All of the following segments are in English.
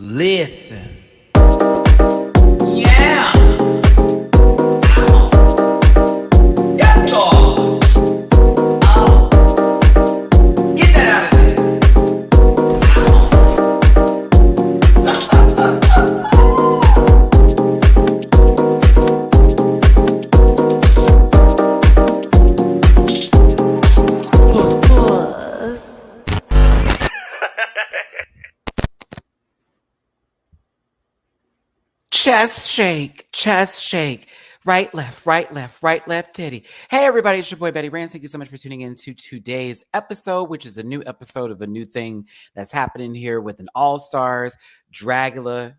Listen. Yeah. Yes, Lord. Oh. Get that out of there. Chest shake. Right, left, titty. Hey, everybody, it's your boy, Matty Rants. Thank you so much for tuning in to today's episode, which is a new episode of a new thing that's happening here with an all-stars Dragula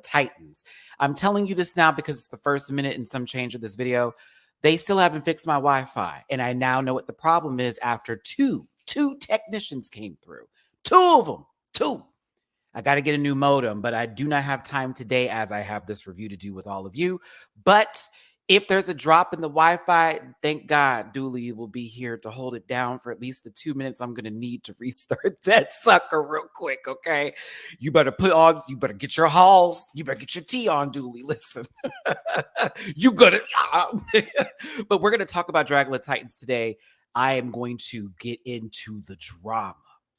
Titans. I'm telling you this now because it's the first minute and some change of this video. They still haven't fixed my Wi-Fi, and I now know what the problem is after two technicians came through. Two of them. I got to get a new modem, but I do not have time today as I have this review to do with all of you. But if there's a drop in the Wi-Fi, thank God Dooley will be here to hold it down for at least the 2 minutes I'm going to need to restart that sucker real quick, okay? You better get your halls. You better get your tea on, Dooley. Listen, you got it. But we're going to talk about Dragula Titans today. I am going to get into the drama.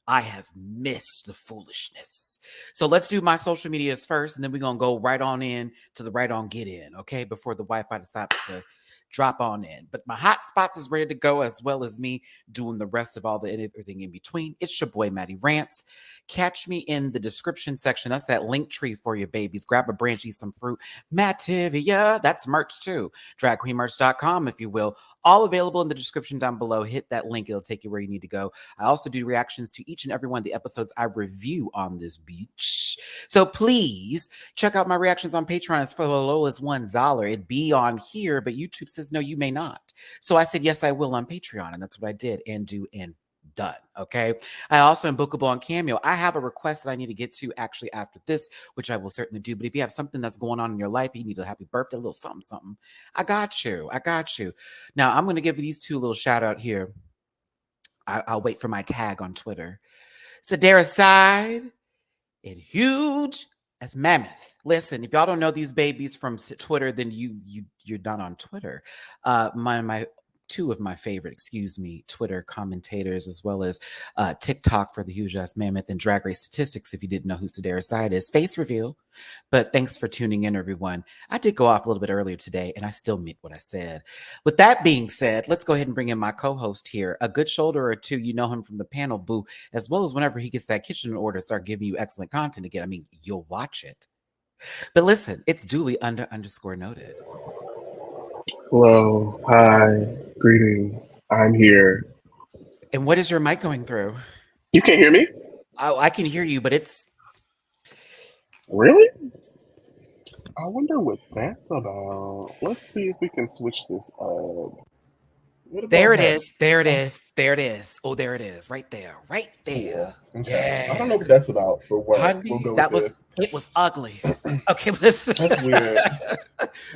I have missed the foolishness. So let's do my social medias first, and then we're going to go right on in to the right on get in, okay, before the Wi-Fi decides to drop on in. But my hot spots is ready to go, as well as me doing the rest of all the everything in between. It's your boy, Matty Rants. Catch me in the description section. That's that link tree for you babies. Grab a branch, eat some fruit. Mattivia, that's merch too. DragQueenMerch.com, if you will. All available in the description down below. Hit that link. It'll take you where you need to go. I also do reactions to each and every one of the episodes I review on this beach. So please check out my reactions on Patreon. It's for the low as $1. It'd be on here, but YouTube says, no, you may not. So I said, yes, I will on Patreon. And that's what I did and do and done. Okay. I also am bookable on Cameo. I have a request that I need to get to actually after this, which I will certainly do. But if you have something that's going on in your life, you need a happy birthday, a little something, I got you. Now I'm going to give these two a little shout out here. I'll wait for my tag on Twitter. Sadara Side and Huge as Mammoth. Listen, if y'all don't know these babies from Twitter, then you're not on Twitter. Two of my favorite, Twitter commentators, as well as TikTok for the Huge Ass Mammoth and Drag Race Statistics, if you didn't know who Sadara Side is. Face reveal. But thanks for tuning in, everyone. I did go off a little bit earlier today, and I still meant what I said. With that being said, let's go ahead and bring in my co-host here. A good shoulder or two, you know him from the panel, Boo, as well as whenever he gets that kitchen in order, start giving you excellent content again. I mean, you'll watch it. But listen, it's duly underscore noted. Hello, hi, greetings. I'm here. And what is your mic going through? You can't hear me? I can hear you, but it's... Really? I wonder what that's about. Let's see if we can switch this up. There it is. Oh, there it is. Right there. Okay. Yeah. I don't know what that's about, but what? Honey, we'll go with this. It was ugly. Okay, listen. That's weird.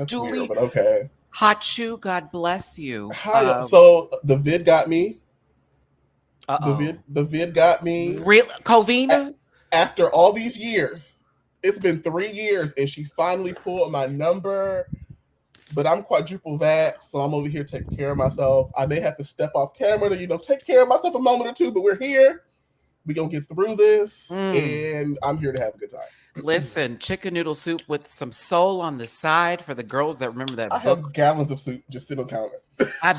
Julie, weird, but okay. Hot Chew, God bless you. Hi. So the vid got me. Uh-oh. The vid got me. Real Covina? After all these years. It's been 3 years, and she finally pulled my number. But I'm quadruple vax, so I'm over here taking care of myself. I may have to step off camera to, take care of myself a moment or two, but we're here. We're going to get through this, and I'm here to have a good time. Listen, chicken noodle soup with some soul on the side for the girls that remember that I have gallons of soup just sitting on counter. I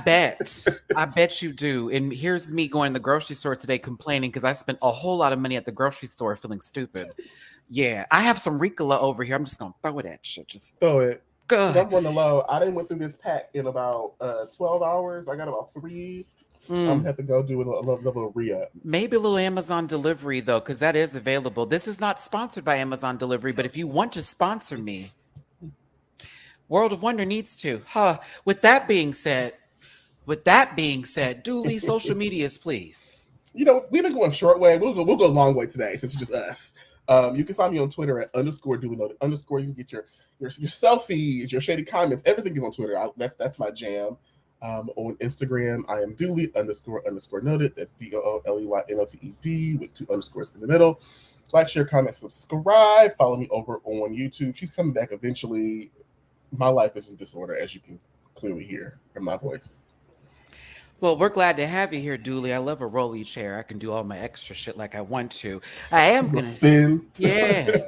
bet you do. And here's me going to the grocery store today complaining because I spent a whole lot of money at the grocery store feeling stupid. Yeah, I have some Ricola over here. I'm just going to throw it at you. Just throw it. Good. I'm running low. I didn't went through this pack in about 12 hours. I got about 3. I'm going to have to go do a little re-up. Maybe a little Amazon delivery, though, because that is available. This is not sponsored by Amazon delivery, but if you want to sponsor me, World of Wonder needs to. With that being said, Dooley, social medias, please. We've been going short way. We'll go long way today since it's just us. You can find me on Twitter at _DooleyNoted_. You can get your selfies, your shady comments. Everything is on Twitter. That's my jam. On Instagram, I am Dooley__noted. That's DOOLEYNOTED with 2 underscores in the middle. Like, share, comment, subscribe. Follow me over on YouTube. She's coming back eventually. My life is in disorder, as you can clearly hear from my voice. Well, we're glad to have you here, Dooley. I love a rolly chair. I can do all my extra shit like I want to. I am going to spin. Yes.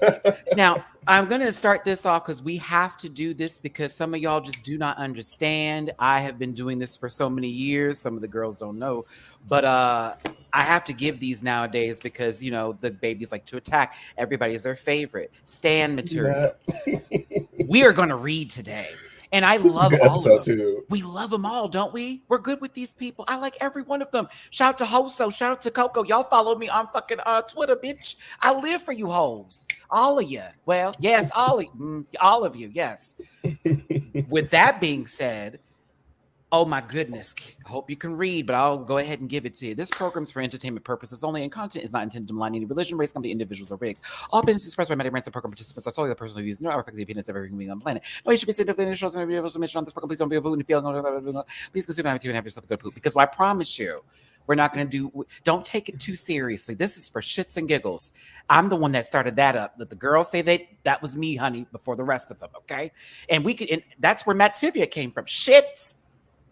Now, I'm going to start this off because we have to do this because some of y'all just do not understand. I have been doing this for so many years. Some of the girls don't know, but I have to give these nowadays because, you know, the babies like to attack. Everybody is their favorite. Stan material. We are going to read today. And I love all of them. Too. We love them all, don't we? We're good with these people. I like every one of them. Shout out to Hoso. Shout out to Coco. Y'all follow me on fucking Twitter, bitch. I live for you hoes. All of you. Well, yes, all of you. Yes. With that being said, oh my goodness. I hope you can read, but I'll go ahead and give it to you. This program's for entertainment purposes only, and content is not intended to malign any religion, race, company, individuals, or race. All opinions expressed by MattyRants and program participants are solely the personal views. No affect the opinions of every human being on the planet. No, you should be saying nothing in the shows and videos mentioned on this program. Please don't be a boo and feel. Please go sit down with you and have yourself a good poop. Because I promise you, we're not going to don't take it too seriously. This is for shits and giggles. I'm the one that started that up. Let the girls say that was me, honey, before the rest of them, okay? And that's where Matt Tivia came from. Shits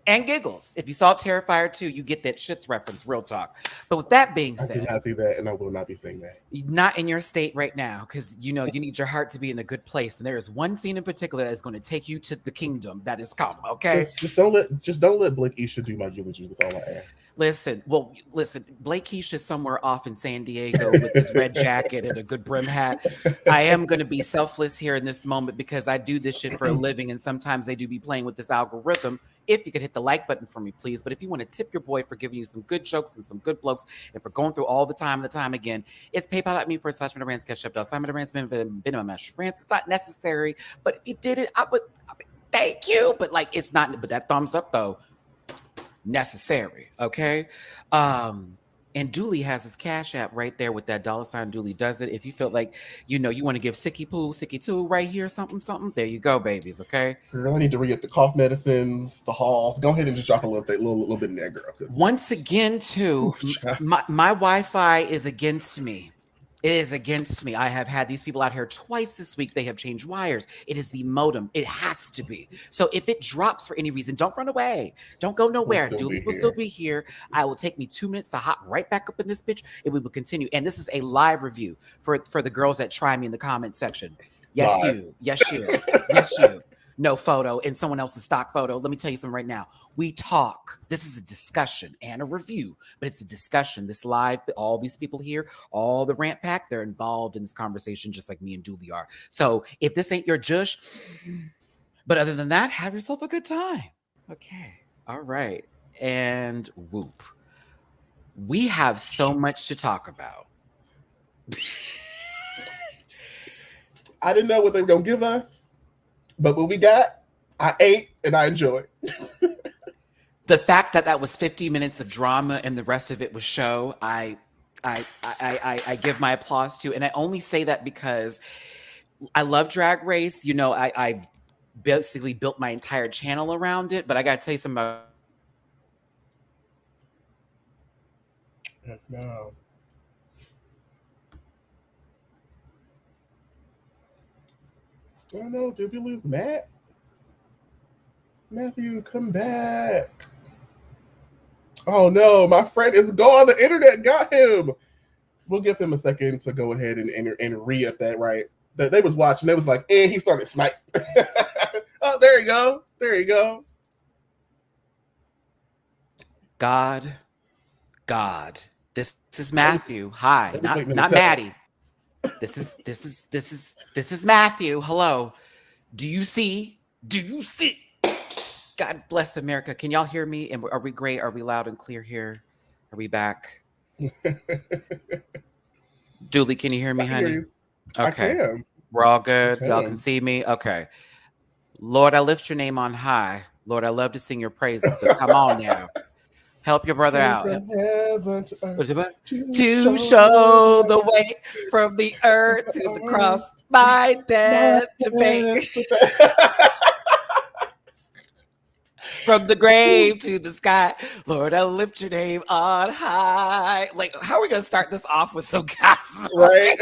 and giggles. If you saw Terrifier 2, you get that shits reference, real talk. But with that being said, I did not see that, and I will not be saying that. Not in your state right now, because you know you need your heart to be in a good place. And there is one scene in particular that is going to take you to the kingdom that is come. Okay, just don't let Blake Isha do my eulogy. That's all I ask. Listen, Blake Isha's somewhere off in San Diego with his red jacket and a good brim hat. I am going to be selfless here in this moment because I do this shit for a living, and sometimes they do be playing with this algorithm. If you could hit the like button for me, please. But if you want to tip your boy for giving you some good jokes and some good blokes and for going through all the time again, it's PayPal.me/MattyRants, Cash App, $MattyRants, Venmo, MattyRants. It's not necessary, but if you did it, I would thank you. But like, it's not, but that thumbs up though, necessary. Okay. And Dooley has his Cash App right there with that $. Dooley does it. If you feel like, you want to give Sicky 2 right here, something, there you go, babies, okay? Girl, I need to re-get the cough medicines, the halls. Go ahead and just drop a little bit in there, girl. Once again, too, my Wi-Fi is against me. It is against me. I have had these people out here twice this week. They have changed wires. It is the modem. It has to be. So if it drops for any reason, don't run away. Don't go nowhere. Dooley will still be here. I will take me 2 minutes to hop right back up in this bitch, and we will continue. And this is a live review for the girls that try me in the comment section. Yes, live. You. Yes, you. Yes, you. No photo and someone else's stock photo. Let me tell you something right now. We talk. This is a discussion and a review, but it's a discussion. This live, all these people here, all the rant pack, they're involved in this conversation just like me and Dooley are. So if this ain't your jush, but other than that, have yourself a good time. Okay. All right. And whoop. We have so much to talk about. I didn't know what they were going to give us. But what we got, I ate and I enjoyed. The fact that was 50 minutes of drama and the rest of it was show, I give my applause to. And I only say that because I love Drag Race. I've basically built my entire channel around it. But I got to tell you something about. Yes, no. Oh no, did we lose Matt? Matthew, come back. Oh no, my friend is gone. The internet got him. We'll give him a second to go ahead and re-up that, right? They was watching. They was like, and he started snipe. Oh, there you go. There you go. God. This is Matthew. Hi. Not Maddie. This is Matthew. Hello. Do you see? God bless America. Can y'all hear me? And are we great? Are we loud and clear here? Are we back? Dooley, can you hear me, honey? Hear okay. I can. We're all good. Y'all can see me? Okay. Lord, I lift your name on high. Lord, I love to sing your praises, but come on now. Help your brother out. From heaven to earth, to show the way from the earth to the cross, my debt to pay. From the grave to the sky, Lord, I lift your name on high. Like, how are we gonna start this off with some gospel? Right?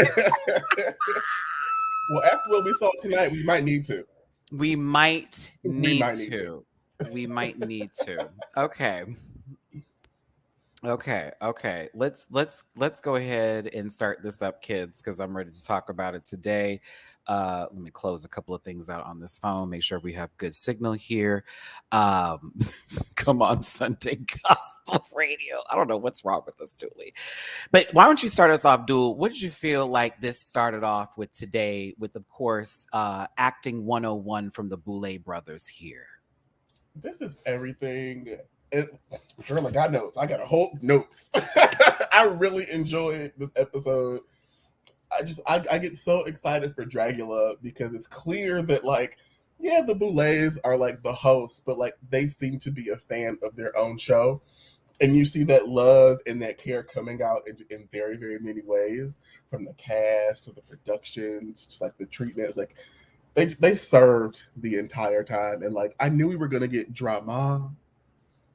Well, after what we saw tonight, we might need to. We might need might need to. We might need to. Okay. Okay. Let's go ahead and start this up, kids, because I'm ready to talk about it today. Let me close a couple of things out on this phone. Make sure we have good signal here. Come on, Sunday Gospel Radio. I don't know what's wrong with us, Dooley. But why don't you start us off, Dool? What did you feel like this started off with today? With, of course, acting 101 from the Boulay brothers here. This is everything. Girl, I got notes. I got a whole notes. I really enjoyed this episode. I get so excited for Dragula because it's clear that, like, yeah, the Boulets are like the hosts, but like they seem to be a fan of their own show. And you see that love and that care coming out in very, very many ways, from the cast to the productions, just like the treatments. Like they served the entire time. And like I knew we were gonna get drama,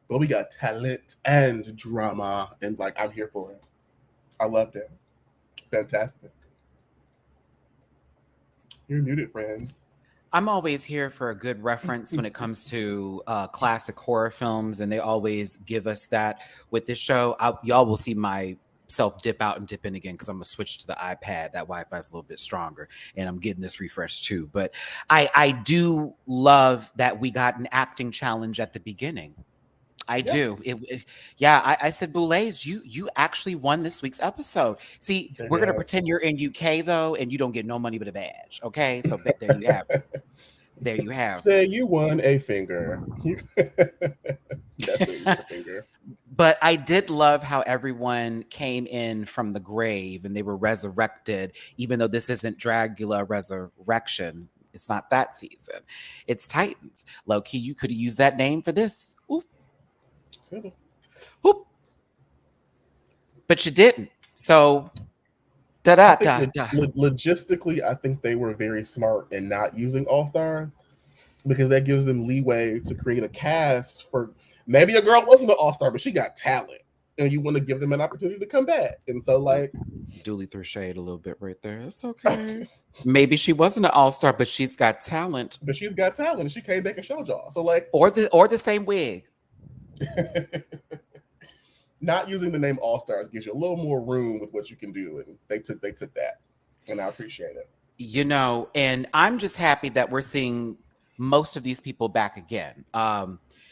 but we got talent and drama. And like I'm here for it. I loved it. Fantastic. You're muted, friend. I'm always here for a good reference when it comes to classic horror films, and they always give us that with this show. Y'all will see myself dip out and dip in again because I'm gonna switch to the iPad. That Wi-Fi is a little bit stronger, and I'm getting this refreshed too. But I do love that we got an acting challenge at the beginning. I do. I said, Boulez, you actually won this week's episode. See, we're gonna pretend you're in UK though, and you don't get no money but a badge. Okay, so there you have it. There you have. Say you won a finger. Definitely a finger. But I did love how everyone came in from the grave and they were resurrected, even though this isn't Dragula Resurrection. It's not that season. It's Titans. Low key, you could have used that name for this. Whoop. But you didn't. So, logistically, I think they were very smart in not using all stars because that gives them leeway to create a cast for maybe a girl wasn't an all star, but she got talent, and you want to give them an opportunity to come back. And so, like, Dooley threw shade a little bit right there. It's okay. Maybe she wasn't an all star, but she's got talent. But she's got talent, and she came back and showed y'all. So, like, or the same wig. Not using the name All Stars gives you a little more room with what you can do, and they took that, and I appreciate it. You know, and I'm just happy that we're seeing most of these people back again.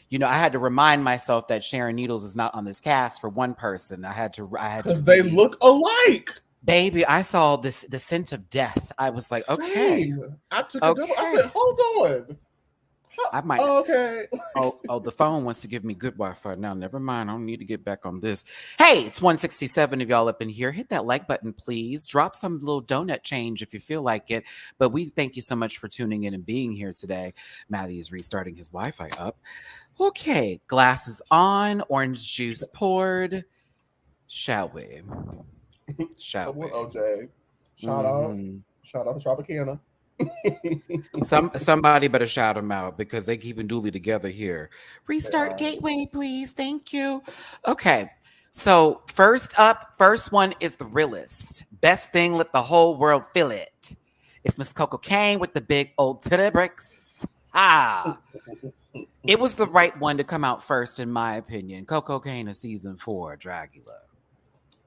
You know, I had to remind myself that Sharon Needles is not on this cast for one person. I had to because they look alike. Baby, I saw the scent of death. I was like, okay. I took a double. I said, hold on. I might. Okay. The phone wants to give me good Wi-Fi now. Never mind. I don't need to get back on this. Hey, it's 167 of y'all up in here. Hit that like button, please. Drop some little donut change if you feel like it. But we thank you so much for tuning in and being here today. Matty is restarting his Wi-Fi up. Okay, glasses on, orange juice poured. Shall we? Shall we? OJ. Shout out to Tropicana. Somebody better shout them out because they keeping Dooley together here. Restart gateway, please. Thank you. Okay. So first one is the realest. Best thing, let the whole world feel it. It's Miss Coco Kane with the big old titty bricks. It was the right one to come out first, in my opinion. Coco Kane of season 4, Dragula.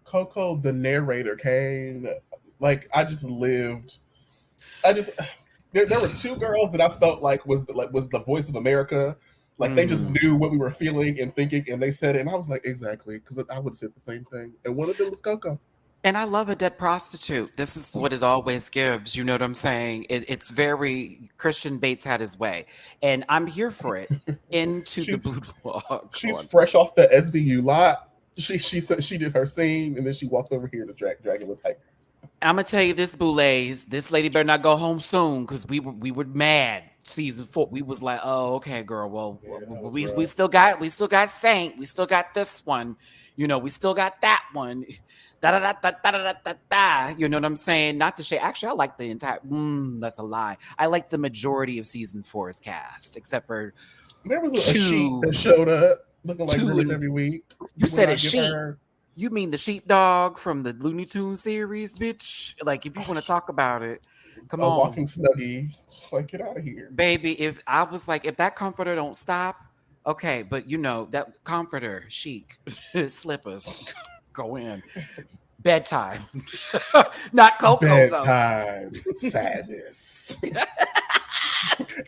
Coco, the narrator, Kane. Like there were two girls that I felt like was the voice of America. Like they just knew what we were feeling and thinking, and they said it, and I was like, exactly, because I would have said the same thing. And one of them was Coco. And I love a dead prostitute. This is what it always gives. You know what I'm saying? It's very Christian Bates had his way, and I'm here for it. Into the boudoir. She's fresh off the SVU lot. She said she did her scene, and then she walked over here to Dragula type. I'm gonna tell you this, Boulez. This lady better not go home soon because we were mad. Season 4, we was like, oh, okay, girl. Well, we still got Saint. We still got this one. You know, we still got that one. Da da da da da da da. You know what I'm saying? Not to say. Actually, I like the entire. That's a lie. I like the majority of season 4's cast, except for There was a sheep Two, that showed up looking like two, Grillis and every week. you When said I a give sheep. her, You mean the sheepdog from the Looney Tunes series, bitch? Like, if you want to talk about it, come a on, walking snuggie, just like get out of here. baby. If I was like, if that comforter don't stop, okay, but you know that comforter, chic, slippers, go in bedtime, not Coco though. Bedtime sadness,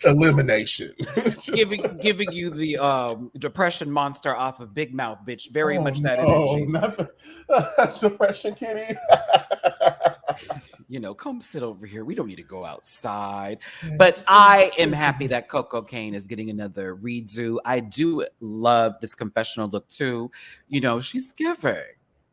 elimination. Just, Giving you the depression monster off of Big Mouth, bitch. Very oh much that no, energy. not the depression kitty. You know, come sit over here. We don't need to go outside. Yeah, But just I am go happy sit that Coco Kane is getting another redo. I do love this confessional look too. You know, she's giving.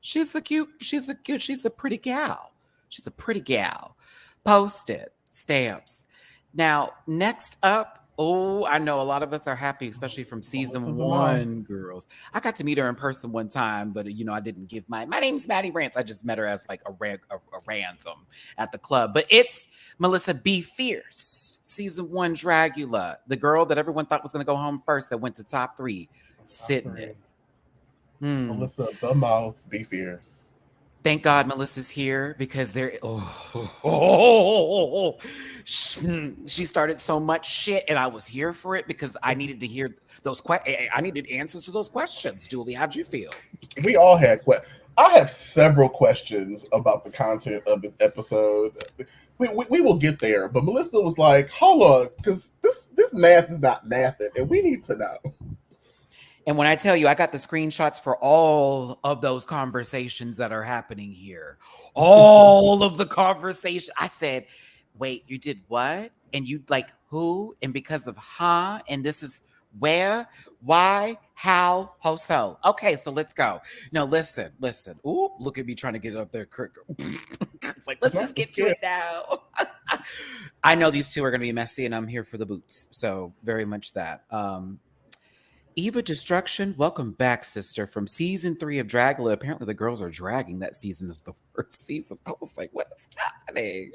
She's a pretty gal. She's a pretty gal. Post it. Stamps. Now, next up, oh, I know a lot of us are happy, especially from Melissa season the mouth. one, girls. I got to meet her in person one time, but you know, I didn't give my name's Matty Rants. I just met her as like a ransom at the club. But it's Melissa B. Fierce, season one Dragula, the girl that everyone thought was gonna go home first that went to top three, Top sitting three. it. Hmm. Melissa the mouth, be fierce. Thank God Melissa's here because there. Oh, she started so much shit, and I was here for it because I needed to hear those. I needed answers to those questions. Julie, how'd you feel? We all had questions. I have several questions about the content of this episode. We will get there, but Melissa was like, "Hold on, because this math is not mathing, and we need to know." And when I tell you, I got the screenshots for all of those conversations that are happening here. All of the conversations. I said, wait, you did what? And you like who? And because of and this is where, why, how, so. Okay, so let's go. No, listen. Ooh, look at me trying to get up there. It's like, let's just get to it now. I know these two are going to be messy, and I'm here for the boots. So very much that. Eva Destruction, welcome back, sister. From season 3 of Dragula. Apparently, the girls are dragging that season as the worst season. I was like, what is happening?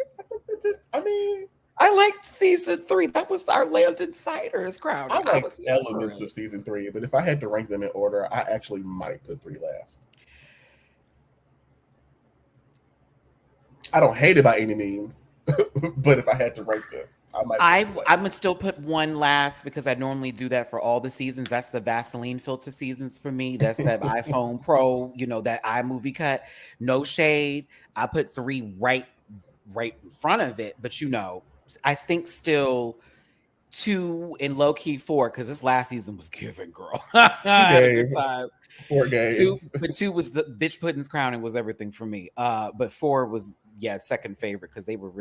I mean, I liked season 3. That was our Landon Cider's crowd. I like elements of season 3, but if I had to rank them in order, I actually might put 3 last. I don't hate it by any means, but if I had to rank them, I'm gonna still put 1 last because I normally do that for all the seasons. That's the Vaseline filter seasons for me. That's that iPhone Pro, you know, that iMovie cut. No shade. I put 3 right in front of it, but you know, I think still 2 and low key 4 because this last season was giving, girl. I had a good time. 4 games. 2 was the bitch Puddin's crowning was everything for me. But 4 was second favorite because they were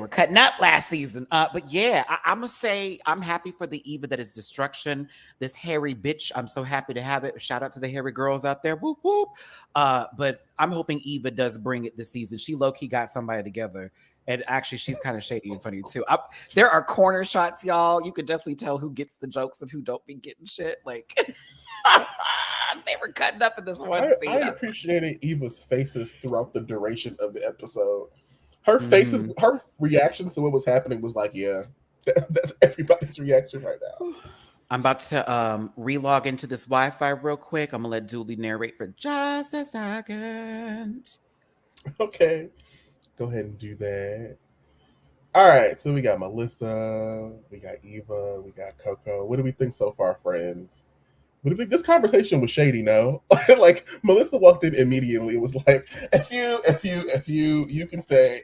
cutting up last season. But yeah, I'm going to say I'm happy for the Eva that is destruction. This hairy bitch, I'm so happy to have it. Shout out to the hairy girls out there. Whoop, whoop. But I'm hoping Eva does bring it this season. She low-key got somebody together. And actually, she's kind of shady and funny too. There are corner shots, y'all. You could definitely tell who gets the jokes and who don't be getting shit. Like, they were cutting up in this one scene. I appreciated Eva's faces throughout the duration of the episode. Her faces, her reactions to what was happening was like, yeah, that's everybody's reaction right now. I'm about to relog into this Wi-Fi real quick. I'm gonna let Dooley narrate for just a second. Okay, go ahead and do that. All right, so we got Melissa, we got Eva, we got Coco. What do we think so far, friends? What do you think? This conversation was shady, no? Like, Melissa walked in immediately. It was like, if you can stay,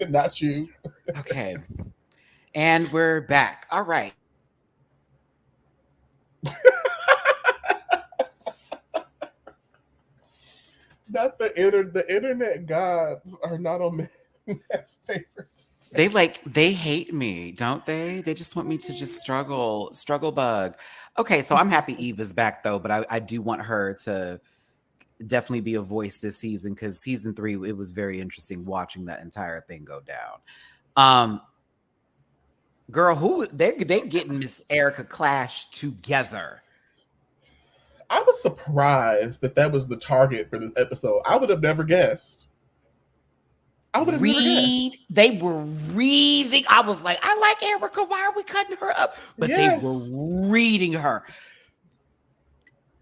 not you. Okay. And we're back. All right. Not the internet gods are not on Matt's favorites. They hate me, don't they? They just want me to just struggle bug. Okay, so I'm happy Eva's back though, but I do want her to definitely be a voice this season because season 3 it was very interesting watching that entire thing go down. Girl, who they getting Miss Erica Clash together. I was surprised that was the target for this episode. I would have never guessed. I would have never guessed. They were reading. I was like, I like Erica. Why are we cutting her up? But they were reading her.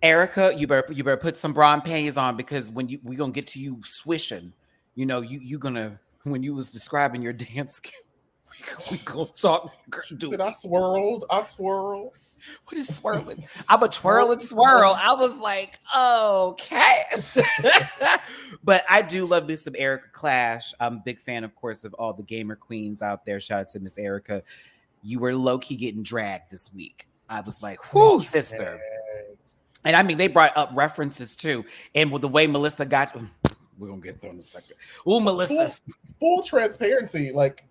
Erica, you better put some bra and panties on, because when we gonna get to you swishing, you know, you gonna, when you was describing your dance, we gonna talk. Did I swirled? I swirled. What is swirling? I'm a twirl and swirl. I was like, okay. But I do love me some Erica Clash. I'm a big fan, of course, of all the gamer queens out there. Shout out to Miss Erica. You were low-key getting dragged this week. I was like, whoo, sister. And I mean, they brought up references too. And with the way Melissa got, we're going to get there in a second. Ooh, Melissa. Full transparency. Like,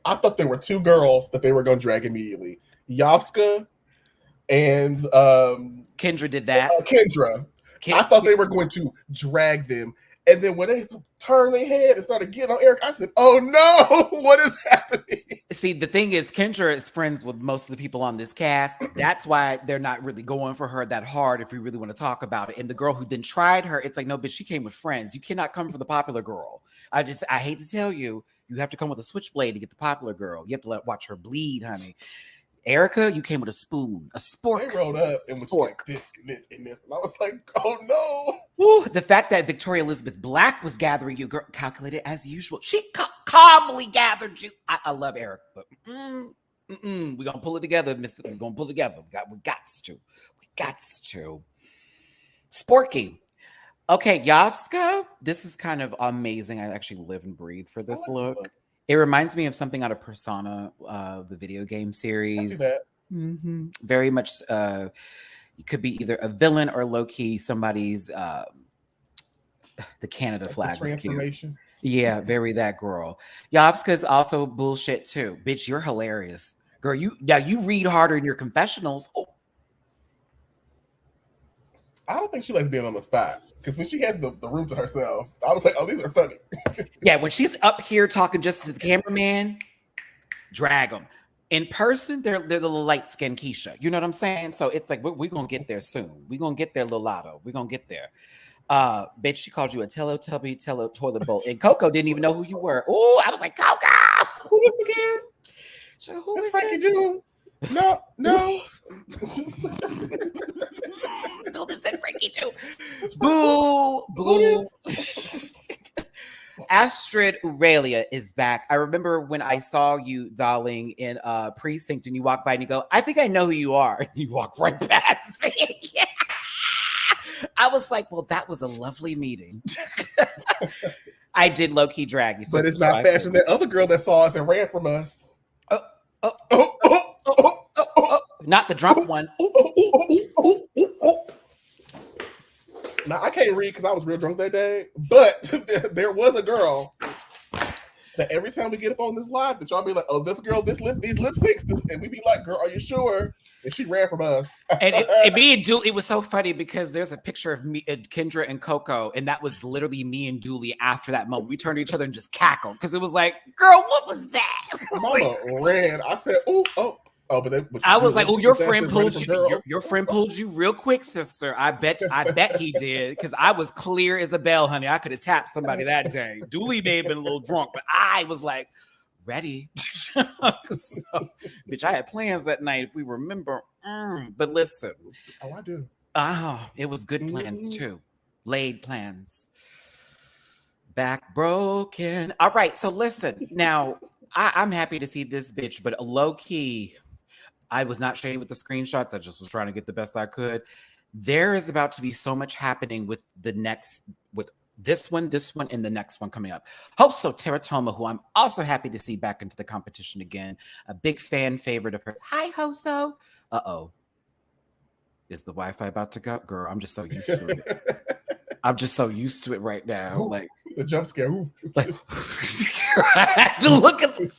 I thought there were two girls that they were going to drag immediately. Yovska and Kendra did that. Kendra. I thought they were going to drag them. And then when they turned their head and started getting on Eric, I said, oh no, what is happening? See, the thing is, Kendra is friends with most of the people on this cast. That's why they're not really going for her that hard if we really want to talk about it. And the girl who then tried her, it's like, no, bitch, she came with friends. You cannot come for the popular girl. I hate to tell you, you have to come with a switchblade to get the popular girl. You have to watch her bleed, honey. Erica, you came with a spoon, a spork. They rolled up and was like this and this and this. And I was like, oh no. Ooh, the fact that Victoria Elizabeth Black was gathering you, girl, calculated as usual. She calmly gathered you. I love Erica, but we're going to pull it together, mister. We're going to pull it together. We got to. Sporky. Okay, Yovska, this is kind of amazing. I actually live and breathe for this look. It reminds me of something out of Persona, the video game series. Mm-hmm. Very much, you could be either a villain or low-key somebody's, the Canada flag was cute. Yeah, very that girl. Yovska's also bullshit too. Bitch, you're hilarious. Girl, you read harder in your confessionals. Oh. I don't think she likes being on the spot, because when she had the room to herself, I was like, oh, these are funny. Yeah, when she's up here talking just to the cameraman, drag them. In person, they're the little light-skinned Keisha. You know what I'm saying? So it's like, we're going to get there soon. We're going to get there, Lotto. We're going to get there. Bitch, she called you a Teletubby toilet bowl. And Coco didn't even know who you were. Oh, I was like, Coco! Who is this again? So who is this? Dude? No. Don't listen, Frankie too. Boo. Astrid Aurelia is back. I remember when I saw you, darling, in Precinct, and you walk by and you go, I think I know who you are. And you walk right past me. I was like, well, that was a lovely meeting. I did low-key drag you. But it's not fashion. That other girl that saw us and ran from us. Not the drunk one. Now, I can't read because I was real drunk that day, but there was a girl that every time we get up on this live, that y'all be like, oh, this girl, these lip syncs, and we be like, girl, are you sure? And she ran from us. And me and Dooley, it was so funny because there's a picture of me, Kendra and Coco, and that was literally me and Dooley after that moment. We turned to each other and just cackled because it was like, girl, what was that? Mama ran. I said, oh, but I was like, oh, your friend pulled you. Your friend pulled you real quick, sister. I bet he did, because I was clear as a bell, honey. I could have tapped somebody that day. Dooley may have been a little drunk, but I was like, ready. So, bitch, I had plans that night, if we remember. But listen. Oh, I do. It was good plans too. Laid plans. Back broken. All right, so listen. Now, I'm happy to see this bitch, but low key, I was not shady with the screenshots. I just was trying to get the best I could. There is about to be so much happening with this one, and the next one coming up. Hoso Teratoma, who I'm also happy to see back into the competition again. A big fan favorite of hers. Hi, Hoso. Uh-oh. Is the Wi-Fi about to go? Girl, I'm just so used to it. I'm just so used to it right now. Ooh, like the jump scare. Like, I had to look at the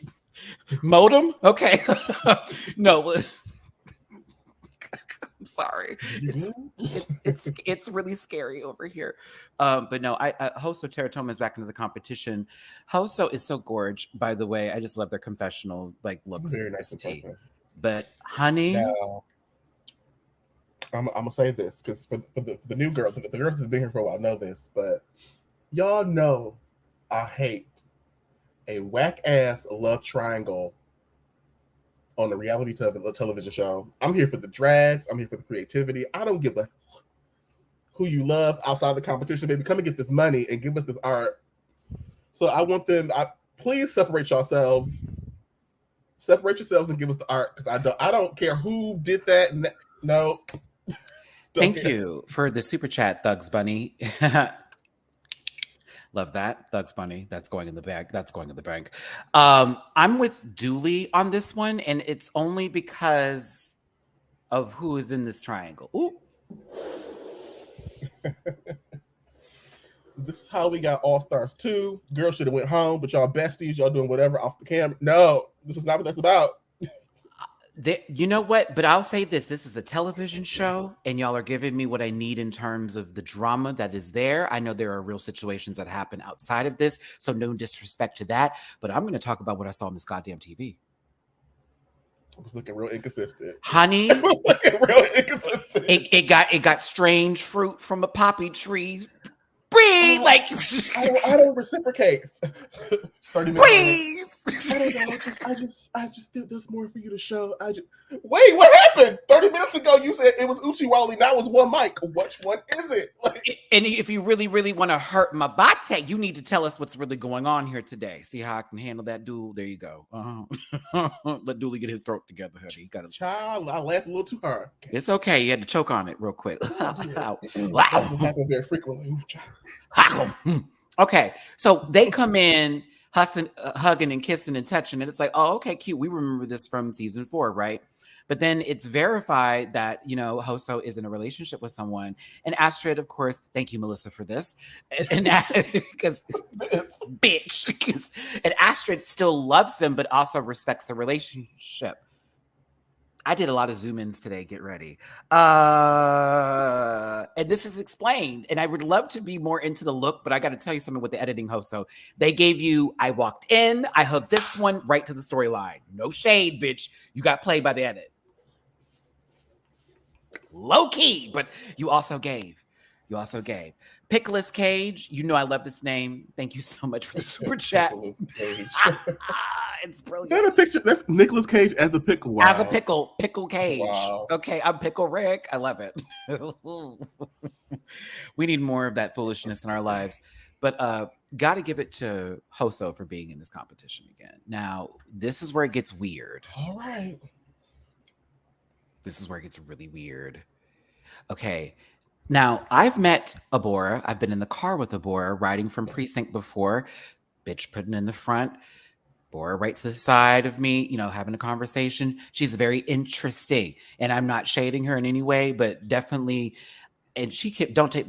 modem. Okay. No. I'm sorry. It's really scary over here. But no, Hoso Teratoma is back into the competition. Hoso is so gorge, by the way. I just love their confessional looks. Very nice. But honey. Now, I'm gonna say this because for the new girl, the girls that's been here for a while know this, but y'all know I hate a whack-ass love triangle on a reality television show. I'm here for the drags. I'm here for the creativity. I don't give a who you love outside the competition, baby. Come and get this money and give us this art. So I want them. Please separate yourselves. Separate yourselves and give us the art, because I don't care who did that. No. Thank you for the super chat, Thugs Bunny. Love that. Thugs Bunny. That's going in the bag. That's going in the bank. I'm with Dooley on this one, and it's only because of who is in this triangle. Ooh. This is how we got All Stars 2. Girls should have went home, but y'all besties, y'all doing whatever off the camera. No, this is not what that's about. You know what? But I'll say this. This is a television show, and y'all are giving me what I need in terms of the drama that is there. I know there are real situations that happen outside of this, so no disrespect to that. But I'm going to talk about what I saw on this goddamn TV. I was looking real inconsistent. Honey, looking real inconsistent. It got strange fruit from a poppy tree. Breathe, like I don't reciprocate. 30 minutes. Please. I don't know. I just think there's more for you to show. Wait, what happened? 30 minutes ago, you said it was Uchiwali. Now it's one mic. Which one is it? And if you really, really want to hurt my bate, you need to tell us what's really going on here today. See how I can handle that, Dool? There you go. Let Dooley get his throat together, honey. Child, I laughed a little too hard. It's okay. You had to choke on it real quick. Wow. That happens very frequently. Okay, so they come in hugging and kissing and touching, and it's like, oh, okay, cute. We remember this from season 4, right? But then it's verified that, Hoso is in a relationship with someone. And Astrid, of course, thank you, Melissa, for this. And because, bitch. And Astrid still loves them, but also respects the relationship. I did a lot of zoom ins today. Get ready. And this is explained. And I would love to be more into the look, but I got to tell you something with the editing host. So they gave you, I walked in, I hooked this one right to the storyline. No shade, bitch. You got played by the edit. Low key, but you also gave. Pickles Cage, I love this name. Thank you so much for the super chat. It's brilliant. That a picture. That's Nicolas Cage as a pickle. Wow. As a pickle Cage. Wow. Okay, I'm Pickle Rick. I love it. We need more of that foolishness in our lives. But got to give it to Hoso for being in this competition again. Now, this is where it gets weird. All right. This is where it gets really weird. Okay. Now, I've met Abora. I've been in the car with Abora, riding from precinct before. Bitch putting in the front. Abora right to the side of me, having a conversation. She's very interesting. And I'm not shading her in any way, but definitely. And please don't take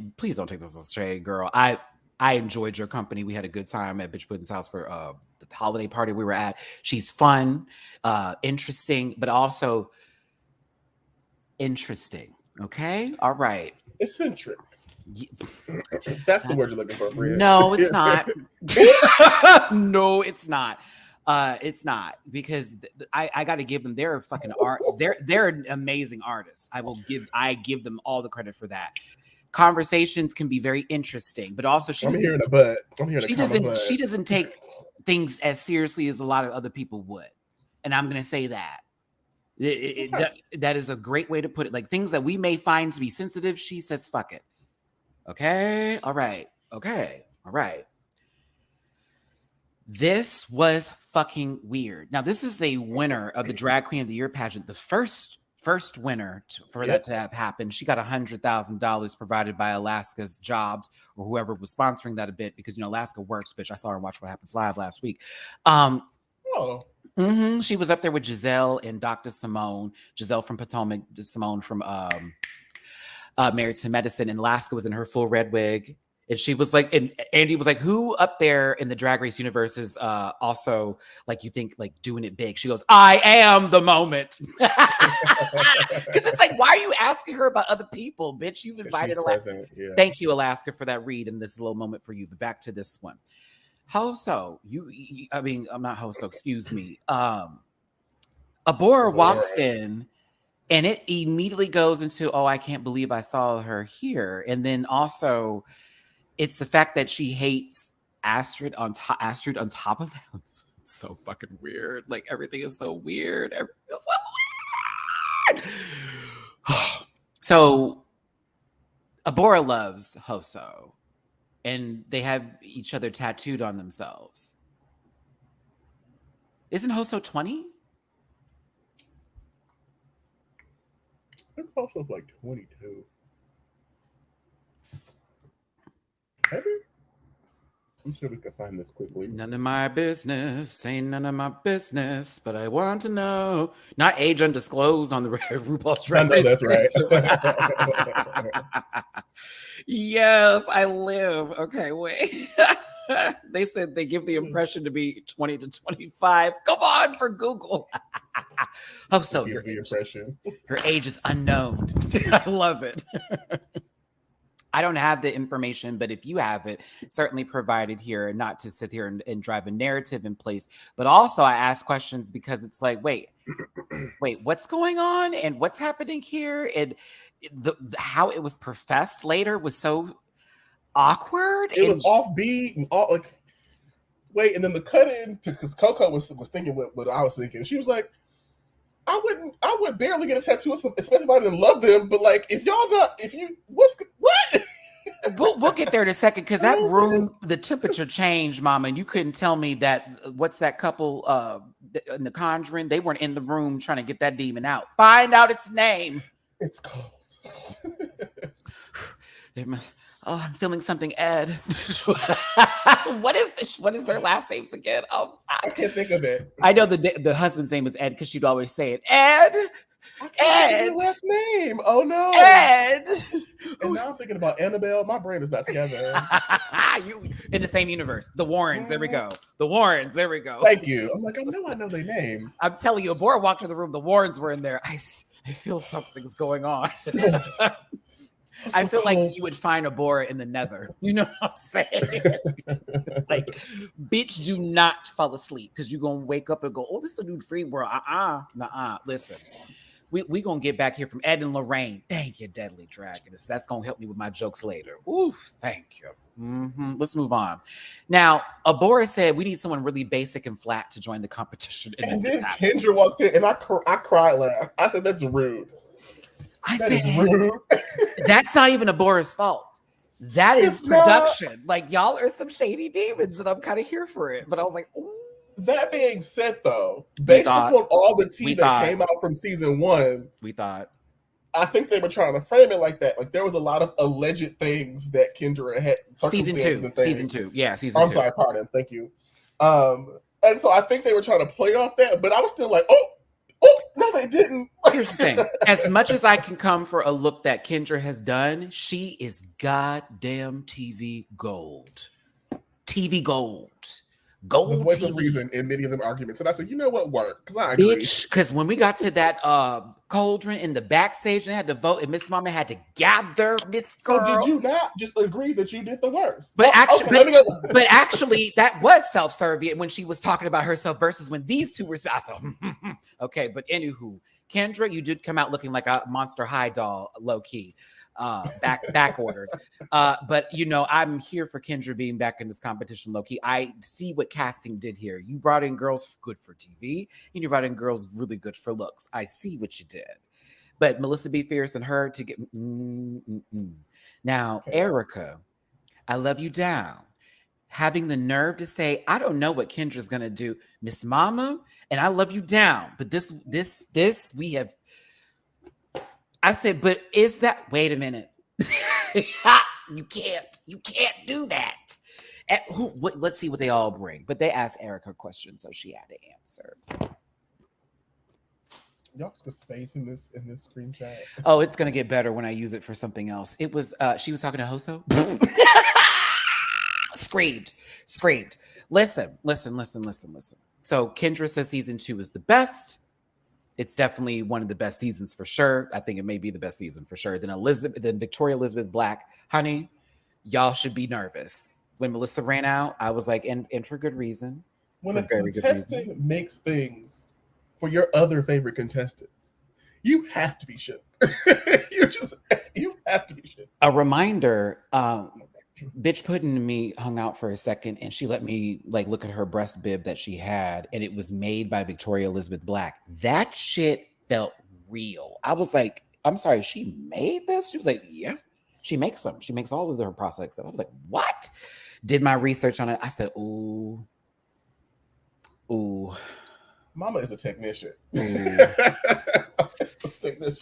this as a shade, girl. I enjoyed your company. We had a good time at Bitch Puddin's house for the holiday party we were at. She's fun, interesting, but also interesting. Okay? All right. Eccentric. That's the word you're looking for, Fred. No, it's not. No, it's not. It's not, because I got to give them their fucking art. They're an amazing artists. I give them all the credit for that. Conversations can be very interesting, but also she doesn't take things as seriously as a lot of other people would, and I'm gonna say that. That is a great way to put it. Like, things that we may find to be sensitive, she says, fuck it. Okay. All right. Okay. All right. This was fucking weird. Now, this is the winner of the Drag Queen of the Year pageant. The first winner that to have happened. She got $100,000 provided by Alaska's Jobs, or whoever was sponsoring that a bit, because, Alaska works, bitch. I saw her watch What Happens Live last week. She was up there with Giselle and Dr. Simone. Giselle from Potomac, Simone from Married to Medicine, and Alaska was in her full red wig. And she was like, and Andy was like, who up there in the Drag Race universe is also, like, you think, like, doing it big? She goes, I am the moment. Because it's like, why are you asking her about other people, bitch? You've invited Alaska. Yeah. Thank you, Alaska, for that read and this little moment for you. But back to this one. Hoso, I'm not Hoso, excuse me. Abora walks in, and it immediately goes into, oh, I can't believe I saw her here. And then also, it's the fact that she hates Astrid on top of them. It's so fucking weird. Like everything is so weird. Everything is so weird. So Abora loves Hoso, and they have each other tattooed on themselves. Isn't Hoso 20? I think Hoso's like 22. Maybe? I'm sure we can find this quickly. None of my business, ain't none of my business, but I want to know. Not age undisclosed on the RuPaul's Drag Race. That's right. Yes, I live. Okay, wait. They said they give the impression to be 20 to 25. Come on for Google. Oh, so your age is unknown. I love it. I don't have the information, but if you have it, certainly provided here, not to sit here and drive a narrative in place. But also I ask questions because it's like, wait, what's going on? And what's happening here? And how it was professed later was so awkward. It was offbeat and all like, wait, and then the cut in because Coco was thinking what I was thinking. She was like, I would barely get a tattoo, especially if I didn't love them. But like, what? We'll get there in a second because that room, the temperature changed, Mama, and you couldn't tell me that. What's that couple in The Conjuring? They weren't in the room trying to get that demon out. Find out its name. It's cold. Oh, I'm feeling something, Ed. What is this? What is their last names again? Oh, I can't think of it. I know the husband's name was Ed because she'd always say it. Ed. I can't think of your last name. Oh no, Ed. And now I'm thinking about Annabelle. My brain is not together. You in the same universe. The Warrens. There we go. The Warrens. There we go. Thank you. I'm like, I know their name. I'm telling you, Abora walked in the room. The Warrens were in there. I feel something's going on. I feel like you would find Abora in the nether. You know what I'm saying? Like, bitch, do not fall asleep because you're going to wake up and go, oh, this is a new dream world. Nuh-uh. Listen, we going to get back here from Ed and Lorraine. Thank you, Deadly Dragoness. That's going to help me with my jokes later. Ooh, thank you. Let's move on. Now, Abora said we need someone really basic and flat to join the competition. And then Kendra walks in and I cried laugh. I said, that's rude. I said, that's not even Abora's fault. That is production. Like, y'all are some shady demons, and I'm kind of here for it. But I was like, ooh. That being said, though, based upon all the tea that came out from season 1, I think they were trying to frame it like that. Like, there was a lot of alleged things that Kendra had. Season 2. Yeah, season 2. I'm sorry, pardon. Thank you. And so I think they were trying to play off that, but I was still like, oh, no, they didn't. Here's the thing. As much as I can come for a look that Kendra has done, she is goddamn TV gold. TV gold. Gold the voice TV. Of reason in many of them arguments. And I said, you know what, work? Because I agree. Bitch, because when we got to that cauldron in the backstage and had to vote, and Miss Mama had to gather Miss Girl. So did you not just agree that you did the worst? But actually, that was self-serving when she was talking about herself versus when these two were. I said, okay, but anywho, Kendra, you did come out looking like a Monster High doll, low key. Back ordered. But you know, I'm here for Kendra being back in this competition low key. I see what casting did here. You brought in girls good for TV, and you brought in girls really good for looks. I see what you did. But Melissa B. Fierce and her to get now, Erica, I love you down. Having the nerve to say, I don't know what Kendra's gonna do, Miss Mama, and I love you down. But this we have. I said, but is that? Wait a minute. You can't do that. Let's see what they all bring. But they asked Erica a question, so she had to answer. Y'all just face in this screenshot. Oh, it's gonna get better when I use it for something else. It was she was talking to Hoso. Screamed. Listen. So Kendra says season 2 is the best. It's definitely one of the best seasons for sure. I think it may be the best season for sure. Then Victoria Elizabeth Black, honey, y'all should be nervous. When Melissa ran out, I was like, and for good reason. When a contestant makes things for your other favorite contestants, you have to be shook. You have to be shook. A reminder, Bitch Puddin' and me hung out for a second, and she let me like look at her breast bib that she had, and it was made by Victoria Elizabeth Black. That shit felt real. I was like, I'm sorry, she made this? She was like, yeah, she makes them. She makes all of her prosthetic stuff. I was like, what? Did my research on it. I said, ooh, ooh. Mama is a technician.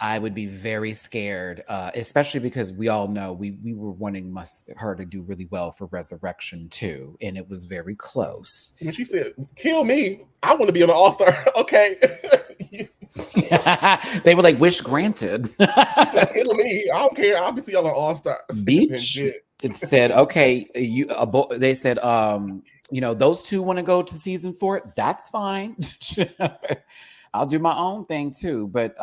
I would be very scared, especially because we all know we were wanting her to do really well for Resurrection too, and it was very close. When she said, "Kill me, I want to be on an All-Star." Okay. They were like, "Wish granted." She said, "Kill me, I don't care. I'll be on an All-Star." Beach. It said, "Okay, they said, those two want to go to season 4. That's fine." I'll do my own thing too, but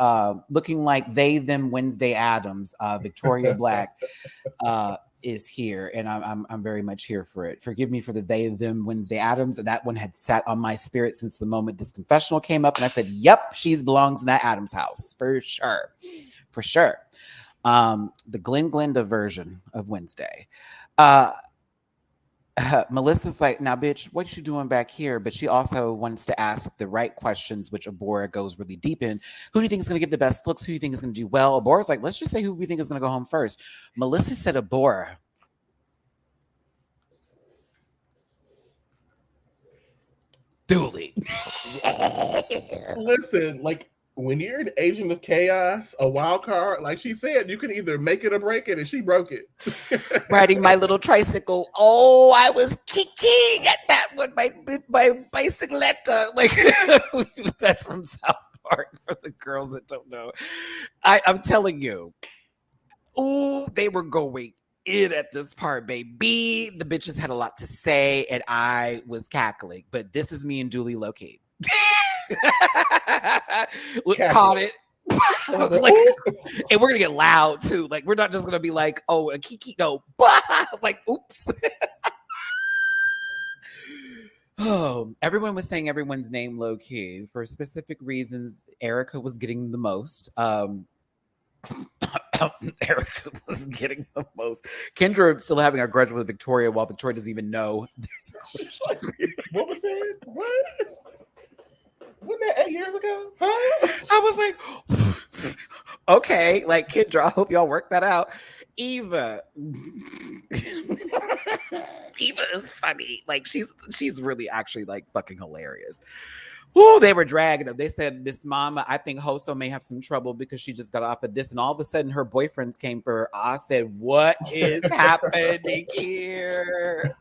looking like they, them Wednesday Addams, Victoria Black is here, and I'm very much here for it. Forgive me for the they, them Wednesday Addams. That one had sat on my spirit since the moment this confessional came up, and I said, "Yep, she belongs in that Addams house for sure, for sure." The Glenda version of Wednesday. Melissa's like, now, bitch, what you doing back here? But she also wants to ask the right questions, which Abora goes really deep in. Who do you think is going to give the best looks? Who do you think is going to do well? Abora's like, let's just say who we think is going to go home first. Melissa said Abora. Dooley. Listen, like, when you're an agent of chaos, a wild card, like she said, you can either make it or break it, and she broke it. Riding my little tricycle. Oh, I was kicking at that one, my bicycletta. Like, that's from South Park for the girls that don't know. I'm telling you. Oh, they were going in at this part, baby. The bitches had a lot to say, and I was cackling. But this is me and Dooley low-key. Caught it. Like, and we're gonna get loud too. Like, we're not just gonna be like, oh, a kiki, no, like, oops. Oh, everyone was saying everyone's name low key for specific reasons. Erica was getting the most. Erica was getting the most. Kendra still having a grudge with Victoria, while Victoria doesn't even know. She's like, what was that? What? Wasn't that 8 years ago? Huh? I was like, okay, like, Kendra, I hope y'all work that out. Eva is funny. Like, she's really actually like fucking hilarious. Woo, they were dragging them. They said, Miss Mama, I think Hoso may have some trouble because she just got off of this. And all of a sudden her boyfriends came for her. I said, what is happening here?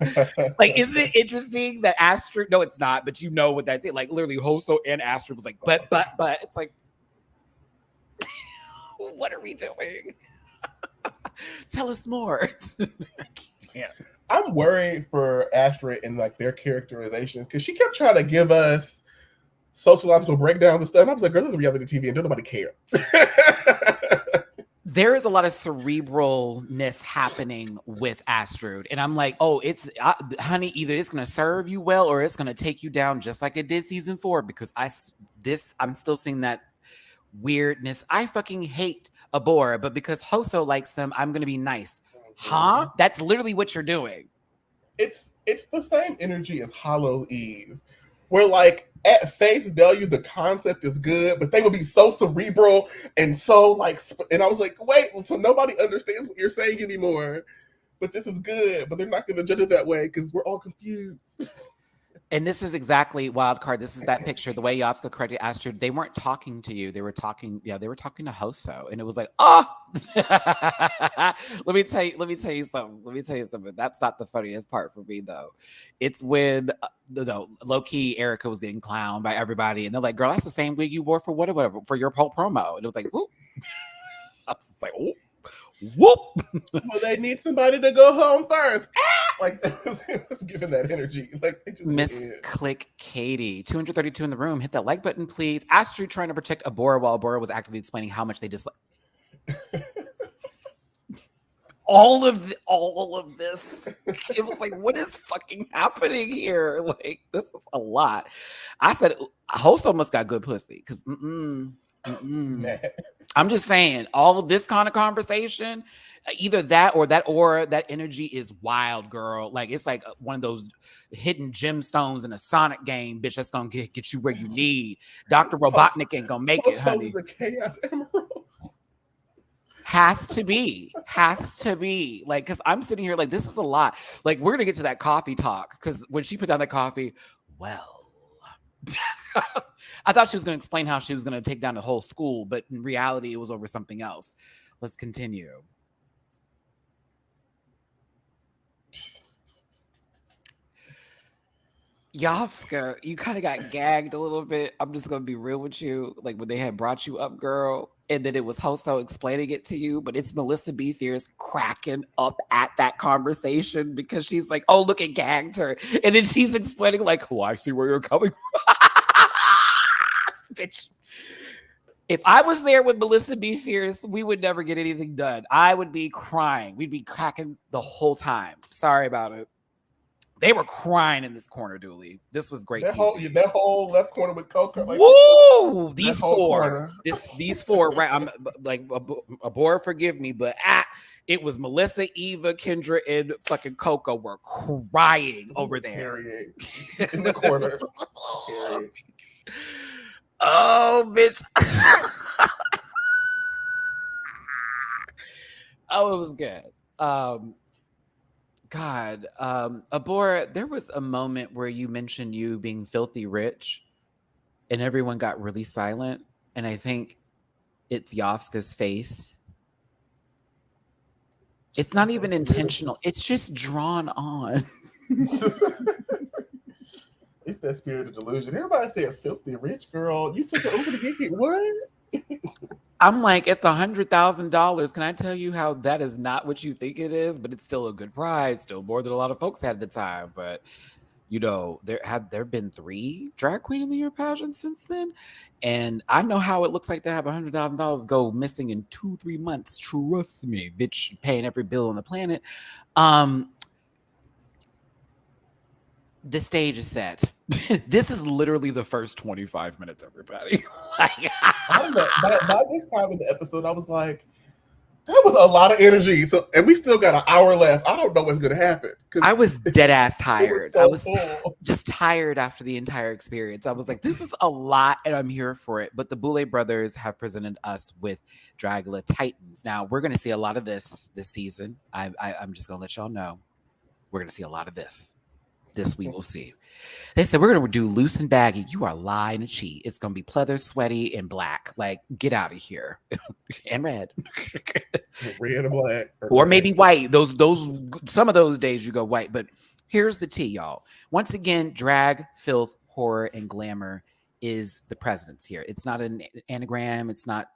Like, isn't it interesting that Astrid, no, it's not, but you know what that did. Like, literally Hoso and Astrid was like, but. It's like, what are we doing? Tell us more. I can't. I'm worried for Astrid and like their characterization, because she kept trying to give us sociological breakdowns and stuff. And I was like, girl, this is reality TV and don't nobody care. There is a lot of cerebralness happening with Astrid. And I'm like, oh, it's honey, either it's going to serve you well or it's going to take you down just like it did season 4, because I'm still seeing that weirdness. I fucking hate Abora, but because Hoso likes them, I'm going to be nice. Huh? That's literally what you're doing. It's the same energy as Hollow Eve, where like at face value the concept is good, but they would be so cerebral and so like, and I was like, wait, so nobody understands what you're saying anymore, but this is good, but they're not going to judge it that way because we're all confused. And this is exactly Wildcard. This is that picture. The way Yatsuko correctly asked you, they weren't talking to you. They were talking to Hoso. And it was like, oh, let me tell you something. That's not the funniest part for me, though. It's when low-key Erica was getting clowned by everybody. And they're like, girl, that's the same wig you wore for whatever, for your whole promo. And it was like, ooh. I was like, ooh. Whoop. Well, they need somebody to go home first. Like, it was giving that energy. Like, Miss Click Katie, 232 in the room. Hit that like button, please. Astrid trying to protect Abora while Abora was actively explaining how much they dislike. all of this. It was like, what is fucking happening here? Like, this is a lot. I said, Host almost got good pussy because. I'm just saying, all of this kind of conversation, either that or that energy is wild, girl. Like it's like one of those hidden gemstones in a Sonic game, bitch. That's gonna get you where you need. Dr. Robotnik ain't gonna make it, honey. Is a Chaos Emerald. Has to be like, because I'm sitting here like, this is a lot. Like, we're gonna get to that coffee talk, because when she put down the coffee, well, I thought she was gonna explain how she was gonna take down the whole school, but in reality, it was over something else. Let's continue. Yovska, you kind of got gagged a little bit. I'm just gonna be real with you. Like when they had brought you up, girl, and then it was Hoso explaining it to you, but it's Melissa B. Fierce cracking up at that conversation because she's like, "Oh, look, it gagged her," and then she's explaining like, "Oh, I see where you're coming from." Bitch. If I was there with Melissa B. Fierce, we would never get anything done. I would be crying. We'd be cracking the whole time. Sorry about it. They were crying in this corner, Dooley. This was great. That whole left corner with Coco. Like, woo! These four. These four, right? I'm like, Abora, forgive me, but it was Melissa, Eva, Kendra, and fucking Coco were crying over there. In the corner. Oh, bitch. Oh, it was good. God, Abora, there was a moment where you mentioned you being filthy rich and everyone got really silent. And I think it's Yovska's face. It's not even intentional. It's just drawn on. It's that spirit of delusion. Everybody said filthy rich girl. You took it over to get hit. What? I'm like, it's $100,000. Can I tell you how that is not what you think it is? But it's still a good prize, still more than a lot of folks had at the time. But you know, there have been 3 drag queen of the year pageants since then, and I know how it looks like to have $100,000 go missing in 2-3 months. Trust me, bitch, paying every bill on the planet. The stage is set. This is literally the first 25 minutes, everybody. By this time in the episode, I was like, that was a lot of energy. So, and we still got an hour left. I don't know what's going to happen. I was dead ass tired. I was just tired after the entire experience. I was like, this is a lot, and I'm here for it. But the Boulay brothers have presented us with Dragula Titans. Now, we're going to see a lot of this season. I'm just going to let y'all know. We're going to see a lot of this. This we will see. They said, we're going to do loose and baggy. You are lying and cheat. It's going to be pleather, sweaty, and black. Like, get out of here. And red. Red and black. Or maybe white. Those some of those days you go white. But here's the tea, y'all. Once again, drag, filth, horror, and glamour is the precedence here. It's not an anagram. It's not,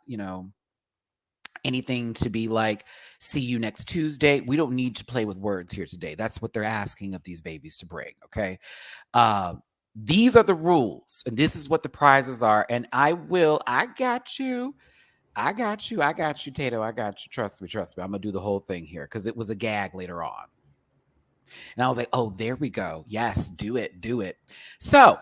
anything to be like, see you next Tuesday. We don't need to play with words here today. That's what they're asking of these babies to bring, okay? These are the rules, and this is what the prizes are. And I got you, Tato. I got you. Trust me. I'm going to do the whole thing here because it was a gag later on. And I was like, oh, there we go. Yes, do it. So,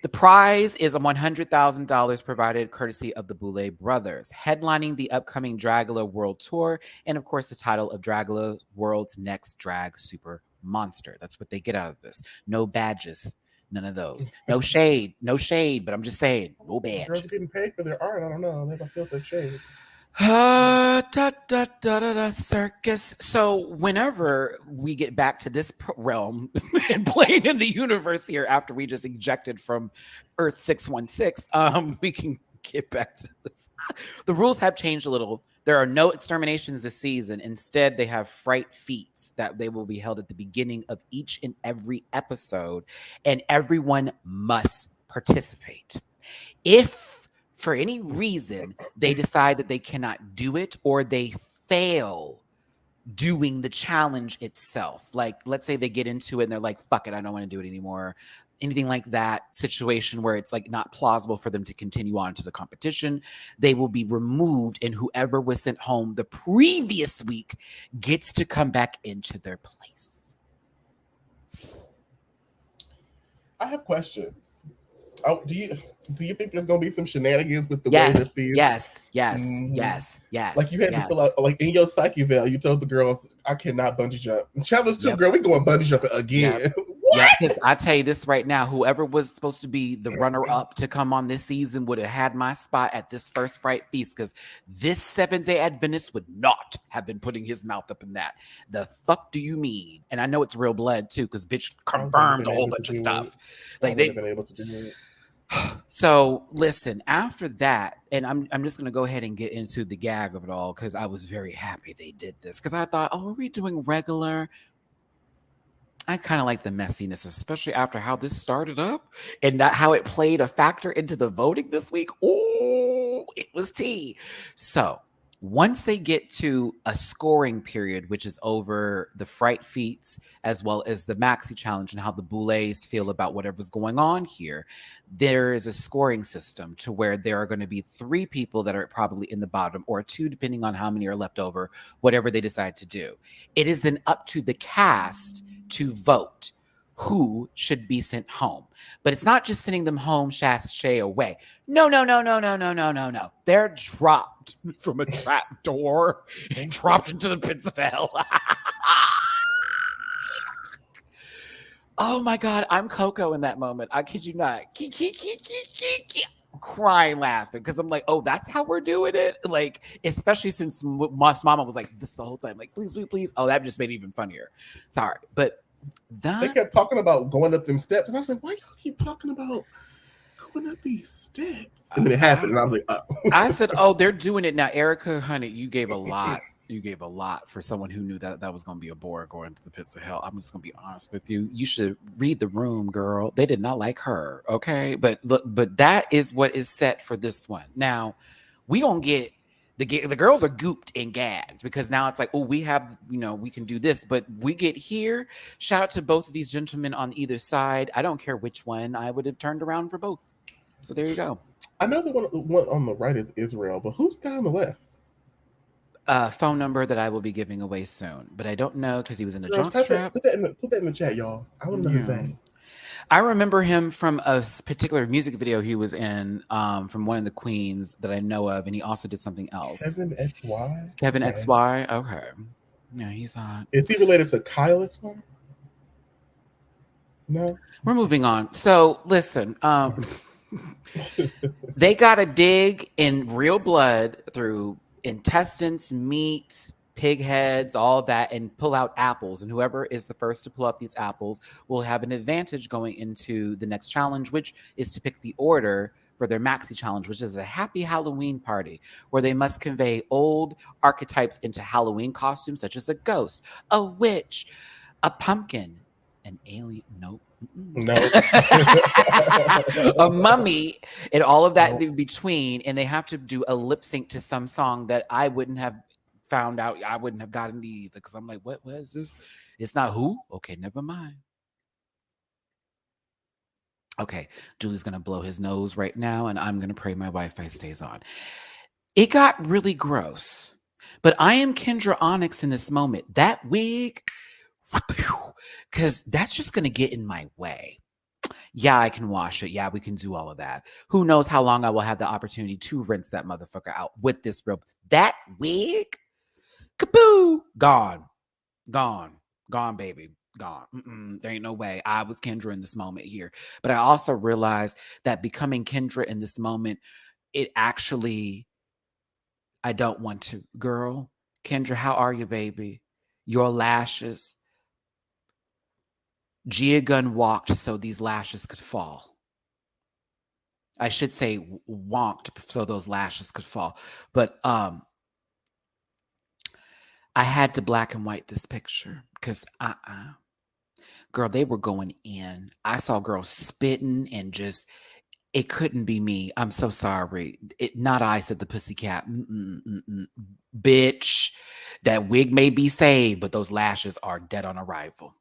the prize is a $100,000 provided courtesy of the Boulay brothers, headlining the upcoming Dragula World Tour, and of course the title of Dragula World's Next Drag Super Monster. That's what they get out of this. No badges, none of those. No shade, but I'm just saying, no badges. Girls getting paid for their art. I don't know. They don't feel that shade. Circus. So whenever we get back to this realm and playing in the universe here after we just ejected from Earth 616, we can get back to this. The rules have changed a little. There are no exterminations this season. Instead, they have fright feats that they will be held at the beginning of each and every episode, and everyone must participate. If for any reason they decide that they cannot do it or they fail doing the challenge itself, like let's say they get into it and they're like, fuck it, I don't want to do it anymore, anything like that situation where it's like not plausible for them to continue on to the competition, they will be removed, and whoever was sent home the previous week gets to come back into their place. I have questions. Do you think there's gonna be some shenanigans with the way that these? Like you had to fill out, like in your psyche veil, you told the girls, "I cannot bungee jump." Challenge 2, girl, we going bungee jumping again. Yep. What? Yep. I tell you this right now, whoever was supposed to be the runner-up to come on this season would have had my spot at this first Fright Feast, because this 7-day Adventist would not have been putting his mouth up in that. The fuck do you mean? And I know it's real blood too, because bitch confirmed a whole bunch of stuff. Like they've been able to do it. So listen, after that, and I'm just gonna go ahead and get into the gag of it all, because I was very happy they did this, because I thought, oh, are we doing regular? I kind of like the messiness, especially after how this started up and how it played a factor into the voting this week. Oh, it was tea. So once they get to a scoring period, which is over the Fright Feats as well as the Maxi Challenge and how the Boulets feel about whatever's going on here, there is a scoring system to where there are going to be 3 people that are probably in the bottom, or 2, depending on how many are left over, whatever they decide to do. It is then up to the cast to vote who should be sent home. But it's not just sending them home sashay away. No. They're dropped from a trap door and dropped into the pits of hell. Oh my God, I'm Coco in that moment. I kid you not. Crying, laughing, because I'm like, oh, that's how we're doing it. Like, especially since Moss Mama was like this the whole time, like, please. Oh, that just made it even funnier. Sorry, but they kept talking about going up them steps, and I was like, why y'all keep talking about going up these steps? And then it happened, and I was like, oh. I said, oh, they're doing it now. Erica, honey, you gave a lot. You gave a lot for someone who knew that was going to be a bore going to the pits of hell. I'm just going to be honest with you. You should read the room, girl. They did not like her, okay? But that is what is set for this one. Now, we don't get the girls are gooped and gagged, because now it's like, oh, we have, we can do this. But we get here. Shout out to both of these gentlemen on either side. I don't care which one. I would have turned around for both. So there you go. I know the one on the right is Israel, but who's the guy on the left? Phone number that I will be giving away soon, but I don't know because he was in a junk strap. Put that in the chat, y'all. I want to know his name. I remember him from a particular music video he was in, from one of the queens that I know of, and he also did something else. Kevin XY. Kevin XY. Okay, yeah, he's hot. Is he related to Kyle XY? No. We're moving on. So listen, they got to dig in real blood through intestines, meat, pig heads, all that, and pull out apples. And whoever is the first to pull out these apples will have an advantage going into the next challenge, which is to pick the order for their Maxi Challenge, which is a happy Halloween party where they must convey old archetypes into Halloween costumes, such as a ghost, a witch, a pumpkin, an alien. Nope. No. A mummy, and all of that in between, and they have to do a lip sync to some song that I wouldn't have found out. I wouldn't have gotten either, because I'm like, what is this? It's not who? Okay, never mind. Okay, Julie's gonna blow his nose right now, and I'm gonna pray my Wi-Fi stays on. It got really gross, but I am Kendra Onyx in this moment. That wig, because that's just gonna get in my way. Yeah, I can wash it. Yeah, we can do all of that. Who knows how long I will have the opportunity to rinse that motherfucker out with this rope. That wig, kaboo, gone, baby, gone. There ain't no way. I was Kendra in this moment here. But I also realized that becoming Kendra in this moment, it actually, I don't want to. Girl, Kendra, how are you, baby? Your lashes. Gia Gunn walked so these lashes could fall. I should say wonked so those lashes could fall. But I had to black and white this picture because girl, they were going in. I saw girls spitting and just, it couldn't be me. I'm so sorry. Not I, said the pussycat. Bitch, that wig may be saved, but those lashes are dead on arrival.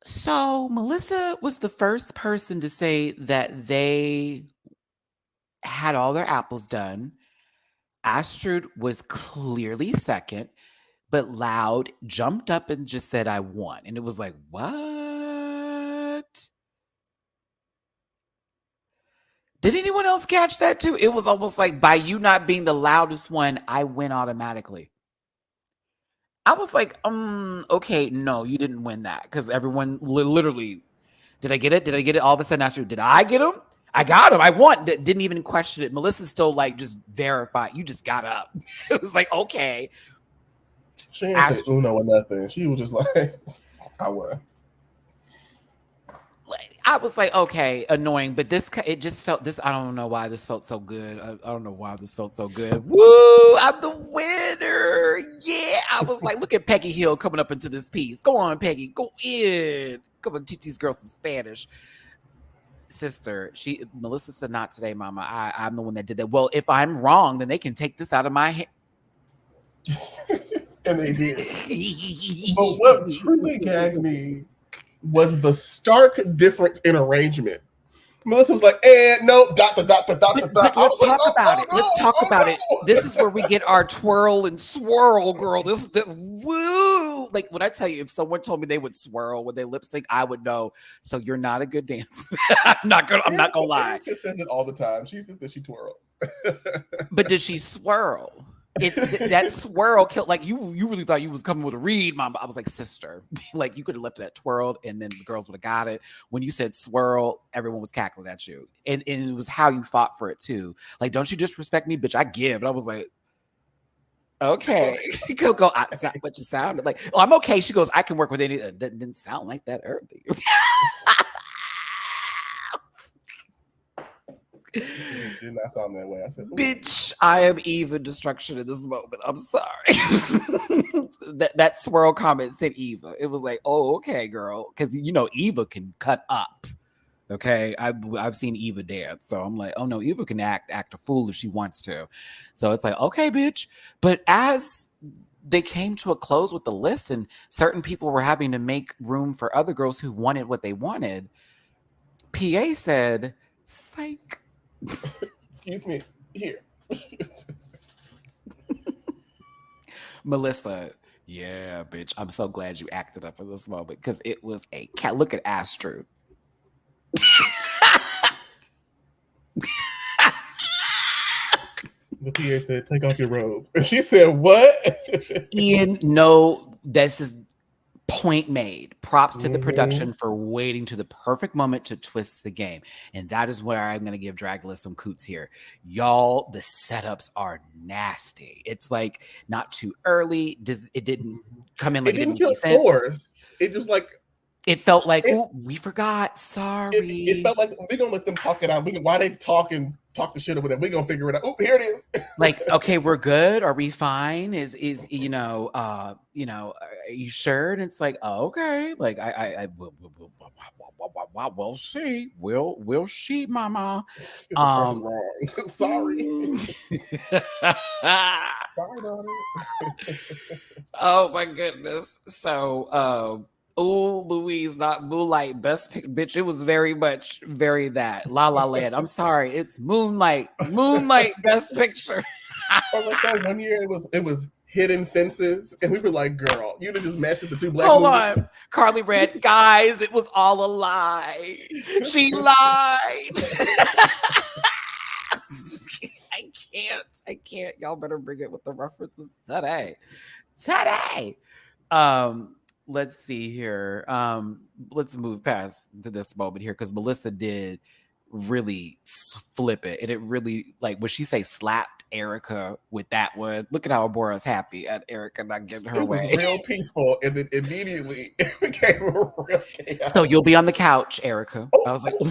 So Melissa was the first person to say that they had all their apples done. Astrid was clearly second, but Loud jumped up and just said, I won. And it was like, what? Did anyone else catch that too? It was almost like by you not being the loudest one, I win automatically. I was like, okay, no, you didn't win that because everyone literally, did I get it? Did I get it? All of a sudden, did I get him? I got him. I won. Didn't even question it. Melissa's still like just verified. You just got up. It was like, okay. She didn't say Uno or nothing. She was just like, I won. I was like, okay, annoying, but it just felt this. I don't know why this felt so good. I don't know why this felt so good. Woo! I'm the winner. Yeah. I was like, look at Peggy Hill coming up into this piece. Go on, Peggy. Go in. Come on, teach these girls some Spanish. Sister, Melissa said, not today, Mama. I'm the one that did that. Well, if I'm wrong, then they can take this out of my hand. And they did. But what truly gagged me was the stark difference in arrangement. Melissa was like, nope, dot. Let's talk about it. Let's talk about it. This is where we get our twirl and swirl, girl. Woo! Like when I tell you, if someone told me they would swirl when they lip sync, I would know. So you're not a good dancer. I'm not gonna lie. She says it all the time. She says that she twirls. But did she swirl? It's that swirl killed. Like you really thought you was coming with a read, Mom. I was like, sister, like you could have left it at twirled, and then the girls would have got it. When you said swirl, everyone was cackling at you, and it was how you fought for it too. Like, don't you disrespect me, bitch? I give. And I was like, okay. She could go. It's not what you sounded like. Oh, I'm okay. She goes, I can work with any. That didn't sound like that earlier. It did not sound that way. I said, bitch, I am Eva destruction in this moment. I'm sorry. that swirl comment said Eva. It was like, oh, okay, girl. Because, Eva can cut up. Okay. I've seen Eva dance. So I'm like, oh, no, Eva can act a fool if she wants to. So it's like, okay, bitch. But as they came to a close with the list and certain people were having to make room for other girls who wanted what they wanted, PA said, psych. Excuse me, here. Melissa, yeah, bitch. I'm so glad you acted up for this moment because it was a cat. Look at Astrid. The PA said, take off your robes. And she said, what? Ian, no, this is point made. Props to the production for waiting to the perfect moment to twist the game. And that is where I'm going to give Dragula some coots here. Y'all, the setups are nasty. It's like not too early. It didn't come in like it didn't feel forced. It just like it felt like, oh, we forgot. Sorry. It felt like we're gonna let them talk it out. Why they talk the shit over there? We're gonna figure it out. Oh, here it is. Like, okay, we're good. Are we fine? Is are you sure? And it's like, oh, okay. Like we'll see. We'll see, Mama. Sorry. Sorry, daughter. Oh my goodness. So Louise, not Moonlight, best pick, bitch. It was very much that La La Land. I'm sorry, it's Moonlight, best picture. Like that one year, it was Hidden Fences, and we were like, girl, you just matched the two black. Hold on, Carly Red, guys, it was all a lie. She lied. I can't. Y'all better bring it with the references today. Let's see here. Let's move past to this moment here because Melissa did really flip it. And it really, like, when she say slapped Erica with that one, look at how Abora's happy at Erica not getting her way. It was real peaceful. And then immediately it became real chaos. So you'll be on the couch, Erica. I was like, and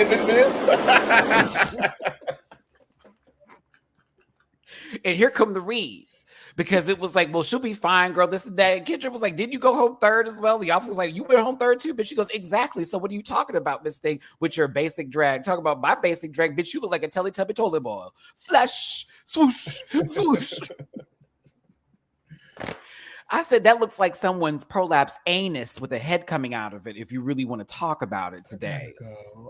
then this. And here come the reads. Because it was like, well, she'll be fine, girl. This and that. And Kendra was like, didn't you go home third as well? The officer's like, you went home third too? But she goes, exactly. So what are you talking about, Miss Thing, with your basic drag? Talk about my basic drag, bitch. You look like a Teletubby toilet bowl. Flash, swoosh, swoosh. I said, that looks like someone's prolapsed anus with a head coming out of it if you really want to talk about it today.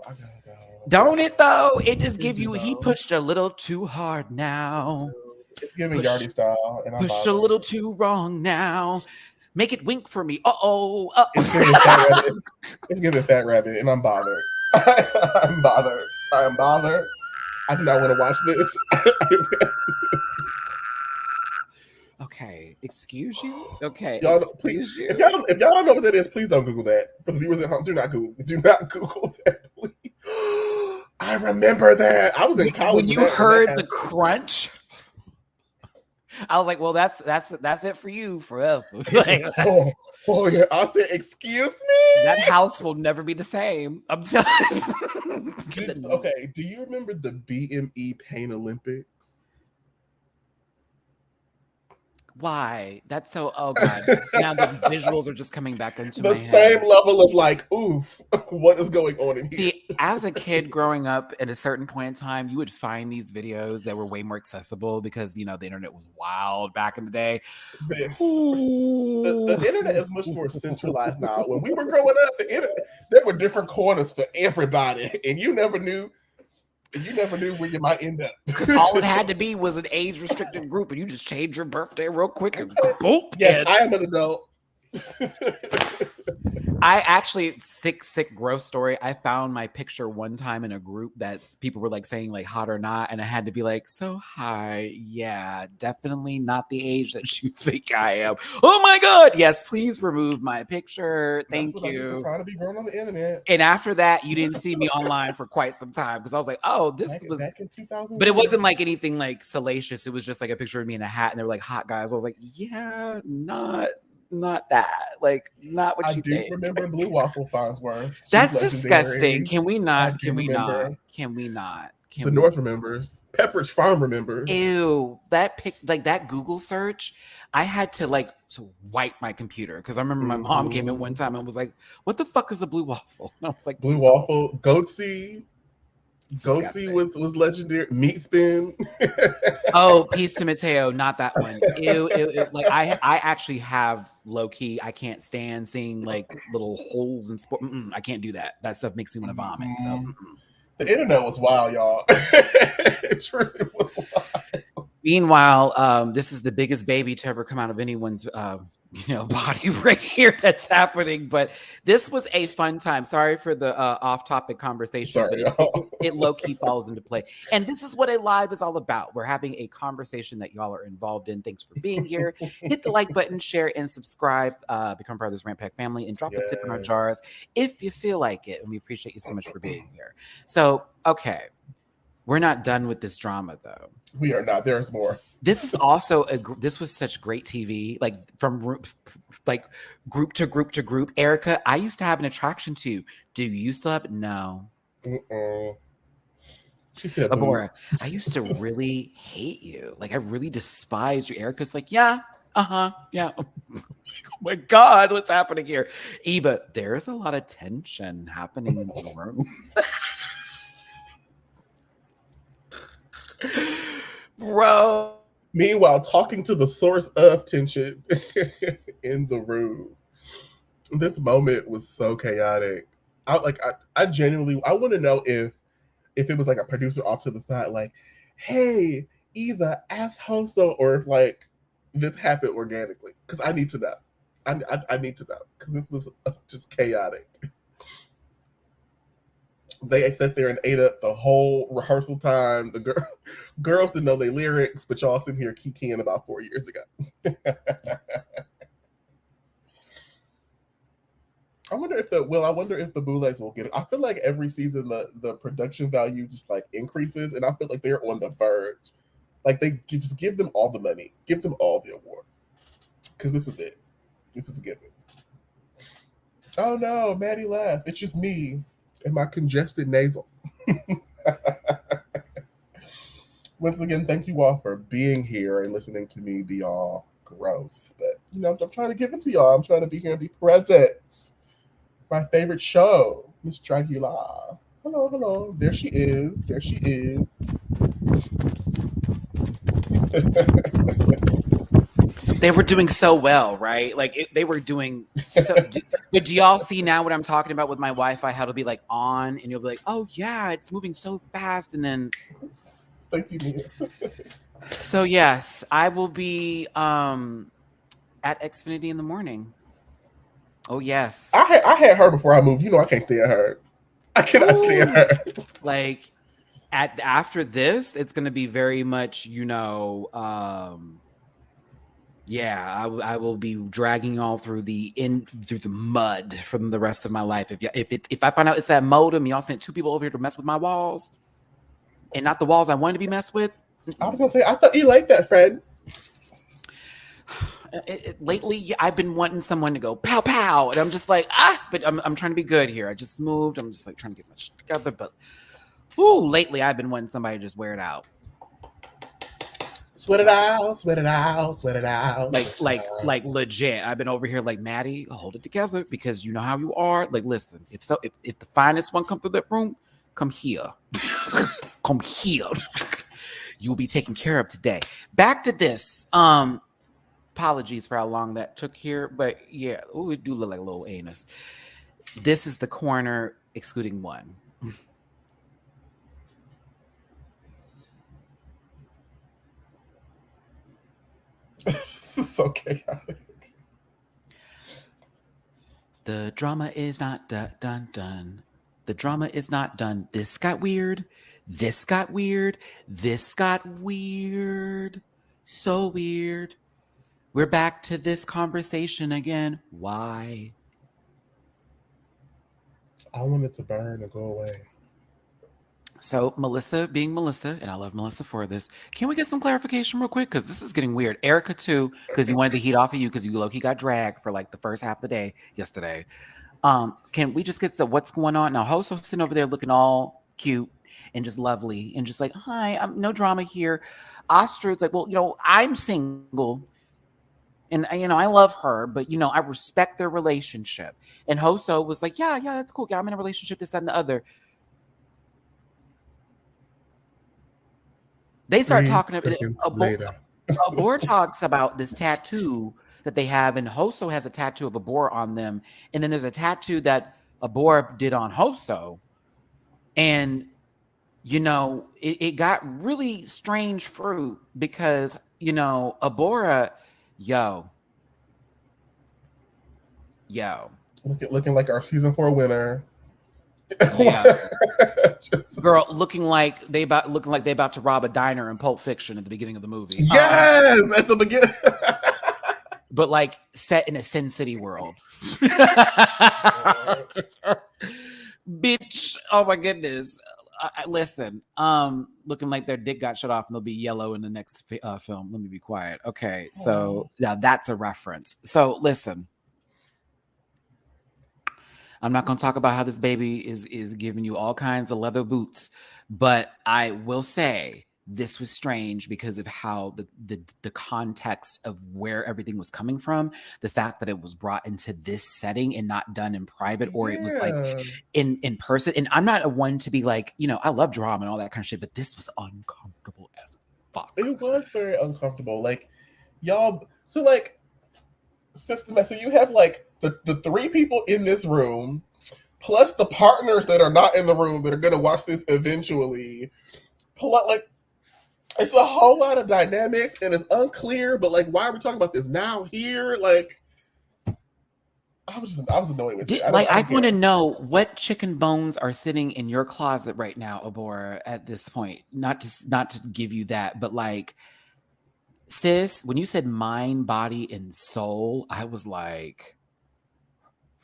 I gotta go. Don't it, though? It just gives you, he pushed a little too hard now. It's giving Yardy style. And pushed a little too wrong now. Make it wink for me. It's giving Fat Rabbit. It's giving Fat Rabbit, and I'm bothered. I'm bothered. I am bothered. I do not want to watch this. Okay, excuse you. Okay, Y'all, excuse please, you. if y'all don't know what that is, please don't Google that. For the viewers at home, do not Google that, please. I remember that. I was in college when you heard the crunch. I was like, well, that's it for you forever. Like, oh yeah. I said, excuse me. That house will never be the same. I'm telling you. Okay, do you remember the BME Pain Olympics? Why? That's so, oh God. Now the visuals are just coming back into my head. The same level of like, oof, what is going on in here? See, as a kid growing up at a certain point in time, you would find these videos that were way more accessible because, you know, the internet was wild back in the day. The internet is much more centralized now. When we were growing up, there were different corners for everybody, and you never knew where you might end up. Because all it had to be was an age-restricted group, and you just change your birthday real quick and boom. Yes, I am an adult. I actually, sick, gross story. I found my picture one time in a group that people were like saying like hot or not. And I had to be like, so hi. Yeah, definitely not the age that you think I am. Oh my God. Yes, please remove my picture. Thank you. I'm trying to be grown on the internet. And after that, you didn't see me online for quite some time because I was like, oh, this was back in 2000. But it wasn't like anything like salacious. It was just like a picture of me in a hat and they were like hot guys. I was like, yeah, not that, like not what you think. I do remember Blue Waffle Farnsworth. That's disgusting. Can we not? Can we not? The North remembers. Pepperidge Farm remembers. Ew, that like that Google search. I had to like wipe my computer because I remember my mom came in one time and was like, "What the fuck is a blue waffle?" And I was like, "Blue waffle, Goatsy." Goatsy was legendary. Meat spin. Oh, Peace to Mateo, not that one. Ew. Like I actually have low key. I can't stand seeing like little holes in sport. I can't do that. That stuff makes me want to vomit. So the internet was wild, y'all. It really was wild. Meanwhile, this is the biggest baby to ever come out of anyone's body right here that's happening. But this was a fun time. Sorry for the off-topic conversation, but it low-key falls into play. And this is what a live is all about. We're having a conversation that y'all are involved in. Thanks for being here. Hit the like button, share, and subscribe. Become part of this Rant Pack family and drop a tip in our jars if you feel like it. And we appreciate you so much for being here. So, okay. We're not done with this drama, though. We are not. There's more. This is also this was such great TV, like from group to group to group. Erica, I used to have an attraction to. Do you still have it? No. She said, Abora, I used to really hate you. Like I really despised you. Erica's like, yeah, yeah. Oh my God, what's happening here? Eva, there's a lot of tension happening in the room. Bro. Meanwhile, talking to the source of tension in the room. This moment was so chaotic. I genuinely want to know if it was like a producer off to the side, like, hey, Eva, ask Hoso, or if like this happened organically. Because I need to know. I need to know. Because this was just chaotic. They sat there and ate up the whole rehearsal time. The girls didn't know their lyrics, but y'all sitting here kikiing about 4 years ago. I wonder if the Boulets will get it. I feel like every season the production value just like increases, and I feel like they're on the verge. Like they just give them all the money, give them all the awards, because this was it. This is a given. Oh no, Matty laughed. It's just me and my congested nasal. Once again, thank you all for being here and listening to me be all gross. But I'm trying to give it to y'all. I'm trying to be here and be present. My favorite show, Miss Dragula. Hello. There she is. They were doing so well, right? Like they were doing so. But do y'all see now what I'm talking about with my Wi-Fi? How it'll be like on, and you'll be like, "Oh yeah, it's moving so fast," and then. Thank you, Mia. So yes, I will be At Xfinity in the morning. Oh yes. I had her before I moved. You know I can't stand her. I cannot stand Ooh. her. Like after this, it's gonna be very much, yeah, I will be dragging y'all through the mud from the rest of my life. If I find out it's that modem, y'all sent 2 people over here to mess with my walls, and not the walls I wanted to be messed with. I was gonna say I thought you liked that, Fred. Lately, I've been wanting someone to go pow pow, and I'm just like but I'm trying to be good here. I just moved. I'm just like trying to get my shit together, but lately I've been wanting somebody to just wear it out. Sweat it out, sweat it out, sweat it out. Like legit. I've been over here like, Matty, hold it together, because you know how you are. Like, listen, if the finest one come through that room, come here. Come here. You'll be taken care of today. Back to this. Apologies for how long that took here, but yeah, it do look like a little anus. This is the corner excluding one. So chaotic. The drama is not done. The drama is not done. This got weird. This got weird. This got weird. So weird. We're back to this conversation again. Why? I want it to burn and go away. So Melissa being Melissa, and I love Melissa for this. Can we get some clarification real quick? Because this is getting weird. Erica too, because you wanted the heat off of you because you low-key got dragged for like the first half of the day yesterday. Can we just get to what's going on? Now, Host was sitting over there looking all cute and just lovely and just like, hi, I'm no drama here. Ostrad's like, well, I'm single. And, I love her, but, I respect their relationship. And Hoso was like, yeah, that's cool. Yeah, I'm in a relationship, this, that, and the other. They start talking about Abor talks about this tattoo that they have, and Hoso has a tattoo of Abor on them. And then there's a tattoo that Abor did on Hoso. And, it got really strange fruit because, Abora, yo. Looking like our season 4 winner. Yeah. Girl, looking like they about to rob a diner in Pulp Fiction at the beginning of the movie. Yes, at the beginning. But like set in a Sin City world. Bitch, oh my goodness. Listen, looking like their dick got shut off and they'll be yellow in the next film. Let me be quiet. Okay, so now that's a reference. So listen, I'm not going to talk about how this baby is giving you all kinds of leather boots, but I will say this was strange because of how the context of where everything was coming from, the fact that it was brought into this setting and not done in private, or it was like in person. And I'm not a one to be like, I love drama and all that kind of shit, but this was uncomfortable as fuck. It was very uncomfortable. Like, y'all, so like, Sister, so you have like the 3 people in this room, plus the partners that are not in the room that are going to watch this eventually. Like, it's a whole lot of dynamics and it's unclear, but like, why are we talking about this now here? Like, I was annoyed with it. I want to know what chicken bones are sitting in your closet right now, Abora, at this point. Not to give you that, but like, sis, when you said mind, body, and soul, I was like,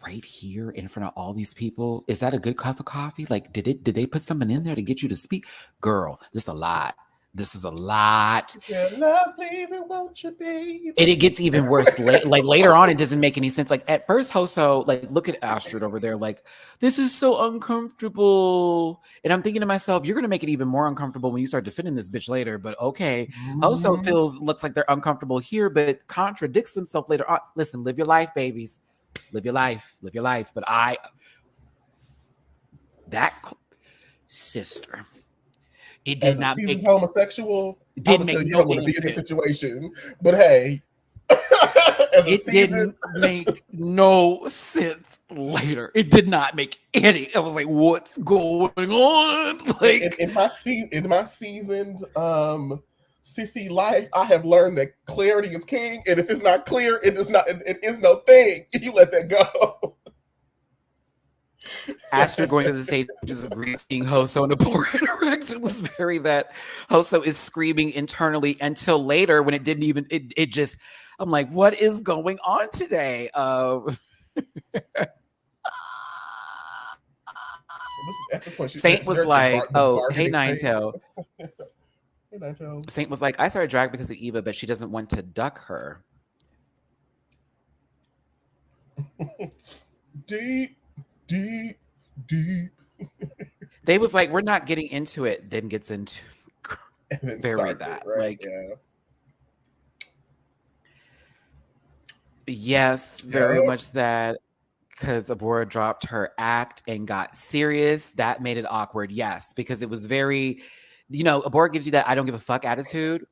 right here in front of all these people, is that a good cup of coffee? Like, did they put something in there to get you to speak? Girl, this is a lot. This is a lot. Yeah, love, please, and won't you, baby? And it gets even worse. Like later on, it doesn't make any sense. Like at first, Hoso, like, look at Astrid over there. Like, this is so uncomfortable. And I'm thinking to myself, you're gonna make it even more uncomfortable when you start defending this bitch later. But okay, Hoso looks like they're uncomfortable here, but contradicts himself later on. Listen, live your life, babies. Live your life. But that sister. It did not make homosexual. Didn't make you don't want to be in this situation, but hey, it didn't make no sense later. It did not make any. I was like, "What's going on?" Like in my seasoned CC life, I have learned that clarity is king, and if it's not clear, it is not. It is no thing. You let that go. After going to the stages of grieving, Hoso and the poor interaction was very that Hoso is screaming internally until later when it didn't even it just I'm like, what is going on today? Saint was like, oh, hey Ninetail. Hey Ninetail. Saint was like, I started drag because of Eva, but she doesn't want to duck her. Deep. They was like, we're not getting into it, then gets into very that. Right? Like, yeah. Yes, very much that. Because Abora dropped her act and got serious. That made it awkward. Yes, because it was very, Abora gives you that I don't give a fuck attitude.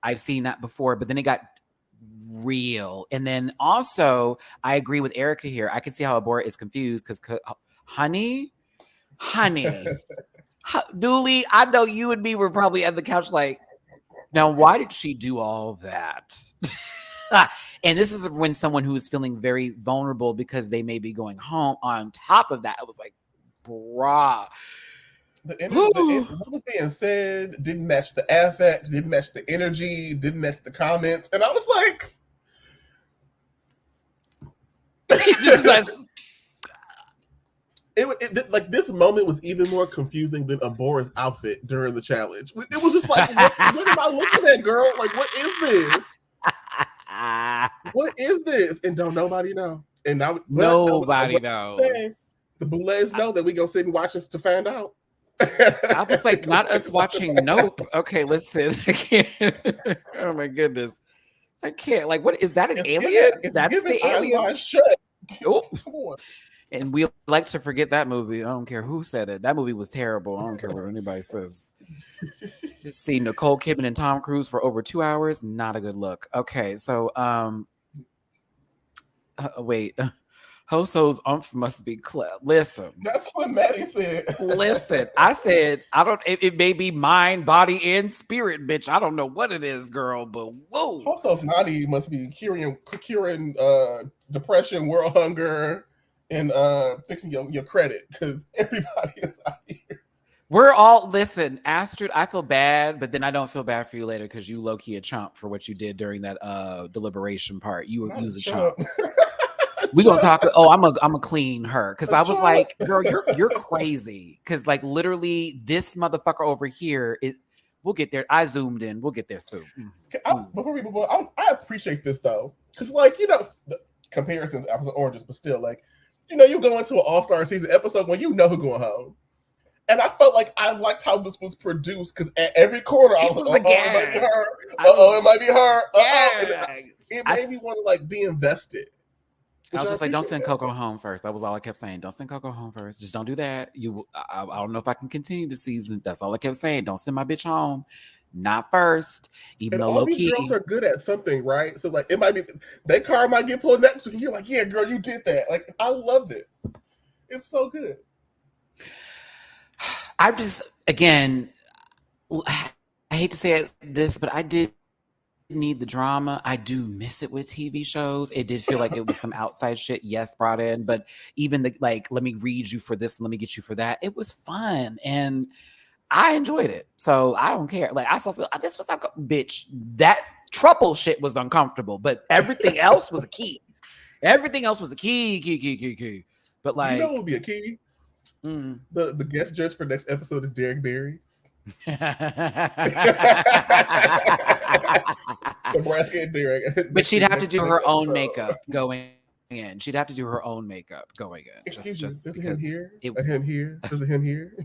I've seen that before, but then it got real. And then also, I agree with Erica here. I can see how Abora is confused because, honey, Dooley, I know you and me were probably at the couch like, now why did she do all that? And this is when someone who is feeling very vulnerable because they may be going home. On top of that, I was like, brah. What was being said didn't match the affect, didn't match the energy, didn't match the comments. And I was like... like this moment was even more confusing than Abora's outfit during the challenge. It was just like, what am I looking at, girl? Like, what is this? What is this? And don't nobody know. And now nobody knows. The Boulets know that we gonna sit and watch us to find out. I was like, not us watching Nope. Okay, listen. I can't. Oh my goodness. I can't. Like, what is that? An alien? That's the alien. Shut. Oh. And we like to forget that movie. I don't care who said it. That movie was terrible. I don't care what anybody says. Just see Nicole Kidman and Tom Cruise for over 2 hours. Not a good look. Okay, so wait. Hoso's umph must be listen. That's what Matty said. Listen, I said I don't. It may be mind, body, and spirit, bitch. I don't know what it is, girl. But whoa, Hoso's naughty must be curing depression, world hunger, and fixing your credit because everybody is out here. We're all Astrid. I feel bad, but then I don't feel bad for you later because you low key a chump for what you did during that deliberation part. You was a chump. We gonna talk. Oh, I'm a clean her because I was like, girl, you're crazy. Because like literally, this motherfucker over here is. We'll get there. I zoomed in. We'll get there soon. Before we move on, I appreciate this though, because like the comparisons, apples and oranges, but still like you go into an all-star season episode when you know who's going home. And I felt like I liked how this was produced because at every corner I was like, it might be her. It might be her. It made me want to like be invested. I was just like, don't send Coco home first. That was all I kept saying. Don't send Coco home first. Just don't do that. I don't know if I can continue the season. That's all I kept saying. Don't send my bitch home. Not first. Even though all these girls are good at something, right? So like, it might be their car might get pulled next week. You're like, yeah, girl, you did that. Like, I love this. It's so good. I just, again, I hate to say this, but I did need the drama. I do miss it with TV shows. It did feel like it was some outside shit, yes, brought in, but even the like, let me read you for this, let me get you for that. It was fun and I enjoyed it. So I don't care. Like I saw this was like, bitch, that trouble shit was uncomfortable, but everything else was a key. Everything else was the key. But like, what would be a key? The guest judge for next episode is Derek Barry. Nebraska and Derek. But she'd have to do her own makeup going in. She'd have to do her own makeup going in. Excuse me, there's a him here. A him here. There's a him here.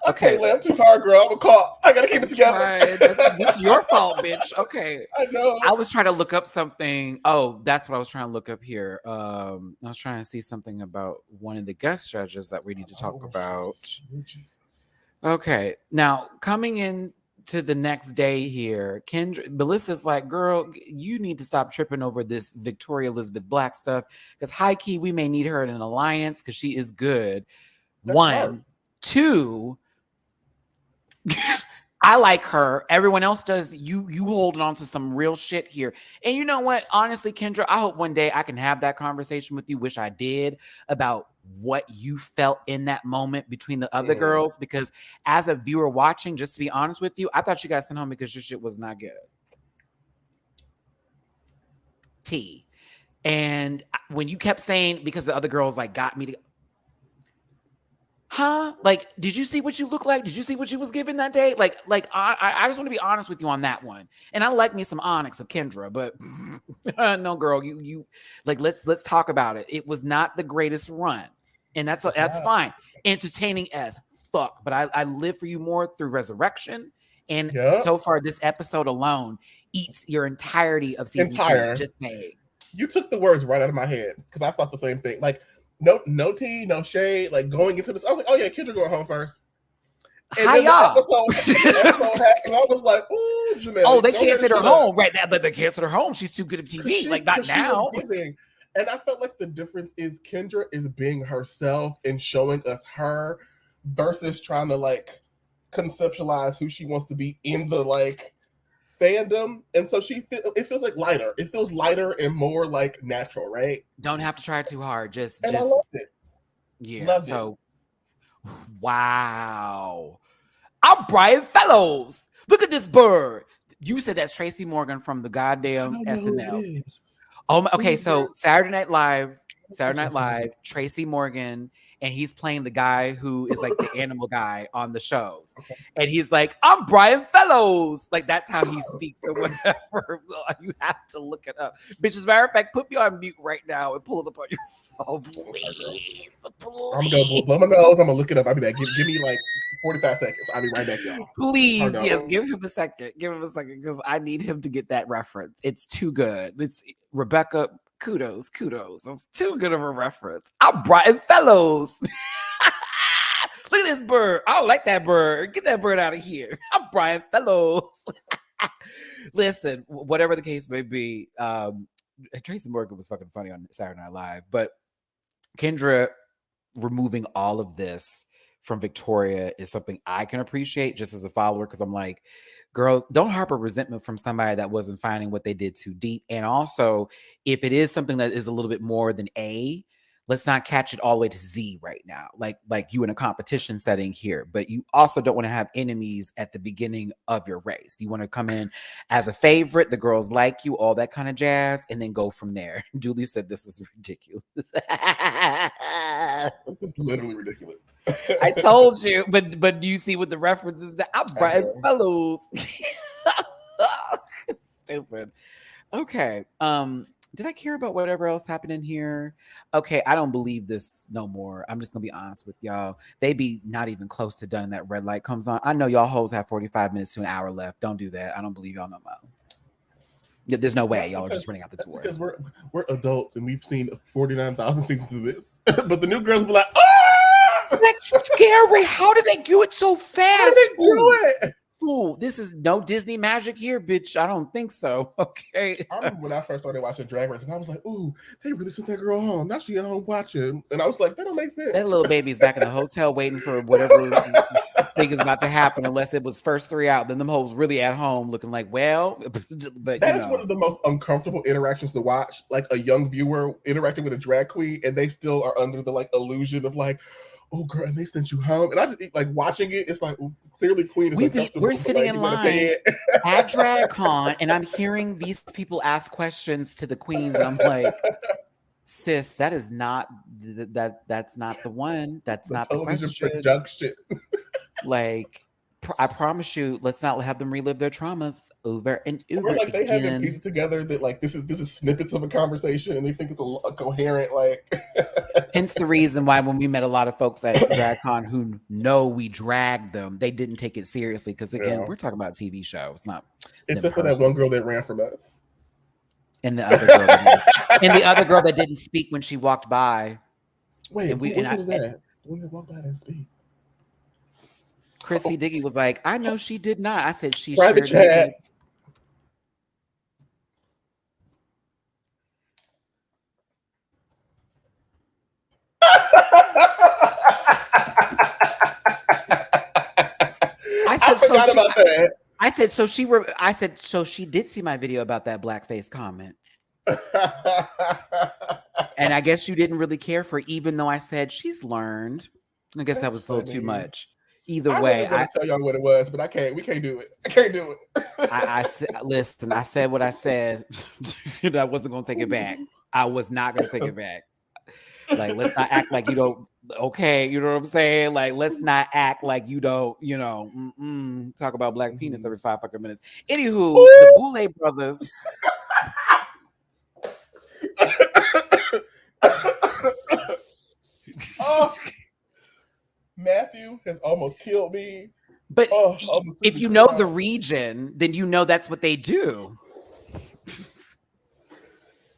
Okay, I'm too hard, girl. I'm a cop. I gotta keep it together. Right. This is your fault, bitch. Okay. I know. I was trying to look up something. Oh, that's what I was trying to look up here. I was trying to see something about one of the guest judges that we need to talk about. Okay. Now, coming in to the next day here, Melissa's like, girl, you need to stop tripping over this Victoria Elizabeth Black stuff because high key, we may need her in an alliance because she is good. That's smart. One, two. I like her. Everyone else does. You holding on to some real shit here. And you know what? Honestly, Kendra, I hope one day I can have that conversation with you. Wish I did, about what you felt in that moment between the other girls. Because as a viewer watching, just to be honest with you, I thought you got sent home because your shit was not good. T. And when you kept saying, because the other girls like got me to, huh? Like, did you see what you look like? Did you see what you was given that day? Like I just want to be honest with you on that one. And I like me some Onyx of Kendra, but no, girl, you like, let's talk about it. It was not the greatest run, and that's fine. Entertaining as fuck, but I live for you more through Resurrection, and so far this episode alone eats your entirety of season 2. Just saying. You took the words right out of my head, because I thought the same thing. Like, no tea, no shade. Like, going into this, I was like, oh yeah, Kendra going home first. And hi, y'all. The episode happened, I was like, ooh, Janelle. Oh, they can't send her home right now. But they can't send her home. She's too good at TV. Like, not now. And I felt like the difference is Kendra is being herself and showing us her, versus trying to like conceptualize who she wants to be in the like fandom. And so it feels like lighter. It feels lighter and more like natural, right? Don't have to try too hard. I loved it. Yeah. Loved it. Wow. I'm Brian Fellows. Look at this bird. You said that's Tracy Morgan from the goddamn SNL. Oh, okay. So Saturday Night Live, Tracy Morgan, and he's playing the guy who is like the animal guy on the shows. Okay. And he's like, I'm Brian Fellows. Like, that's how he speaks or whatever. You have to look it up. Bitch, as a matter of fact, put me on mute right now and pull it up on your phone, please. I'm going to blow my nose. I'm going to look it up. I'll be back. Give me like 45 seconds. I'll be right back, y'all. Please, yes, give him a second. Give him a second, because I need him to get that reference. It's too good. It's Rebecca. Kudos. That's too good of a reference. I'm Brian Fellows. Look at this bird. I don't like that bird. Get that bird out of here. I'm Brian Fellows. Listen, whatever the case may be, Tracy Morgan was fucking funny on Saturday Night Live, but Kendra removing all of this from Victoria is something I can appreciate just as a follower, because I'm like, girl, don't harbor resentment from somebody that wasn't finding what they did too deep. And also, if it is something that is a little bit more than A, let's not catch it all the way to Z right now. Like you in a competition setting here, but you also don't want to have enemies at the beginning of your race. You want to come in as a favorite, the girls like you, all that kind of jazz, and then go from there. Julie said, this is ridiculous. This is literally ridiculous. I told you, but you see what the reference is, that I'm Brian Fellows. Stupid. Okay. Did I care about whatever else happened in here? Okay, I don't believe this no more. I'm just gonna be honest with y'all. They be not even close to done, and that red light comes on. I know y'all hoes have 45 minutes to an hour left. Don't do that. I don't believe y'all no more. There's no way y'all are just running out the door. Because we're adults and we've seen 49,000 seasons of this. But the new girls be like, oh! That's scary. How did they do it so fast? How did they do it? Ooh, this is no Disney magic here, bitch. I don't think so. Okay. I remember when I first started watching Drag Race, and I was like, ooh, they really sent that girl home. Now she at home watching. And I was like, that don't make sense. That little baby's back in the hotel waiting for whatever thing is about to happen, unless it was first 3 out. Then them hoes really at home looking like, well, but that is one of the most uncomfortable interactions to watch. Like a young viewer interacting with a drag queen, and they still are under the like illusion of like, oh girl, and they sent you home. And I just like watching it, it's like clearly Queen is we're sitting in line at DragCon, and I'm hearing these people ask questions to the queens, and I'm like, sis, that is not that's not the one. That's not the question. Production. Like, I promise you, let's not have them relive their traumas over and over or like again. They haven't pieced together that like this is snippets of a conversation, and they think it's a coherent like. Hence the reason why when we met a lot of folks at DragCon who know we dragged them, they didn't take it seriously, because again, we're talking about a TV show. It's not. Except for that one girl that ran from us, and the other girl that didn't speak when she walked by. Wait, who was that? When they walked by and speak. Chrissy Diggy was like, I know she did not. I said she private sure chat. Did. forgot about that. I said, so she did see my video about that blackface comment. And I guess you didn't really care for it, even though I said she's learned. I guess that was a little too much. Either way, I was tell y'all what it was, but I can't. We can't do it. I can't do it. I listen. I said what I said. I wasn't gonna take it back. I was not gonna take it back. Like, let's not act like you don't. Okay, you know what I'm saying? Like, let's not act like you don't. You know, talk about black penis every 5 fucking minutes. Anywho, the Boulay brothers. Oh, Matthew has almost killed me. But if you know the region, then you know that's what they do.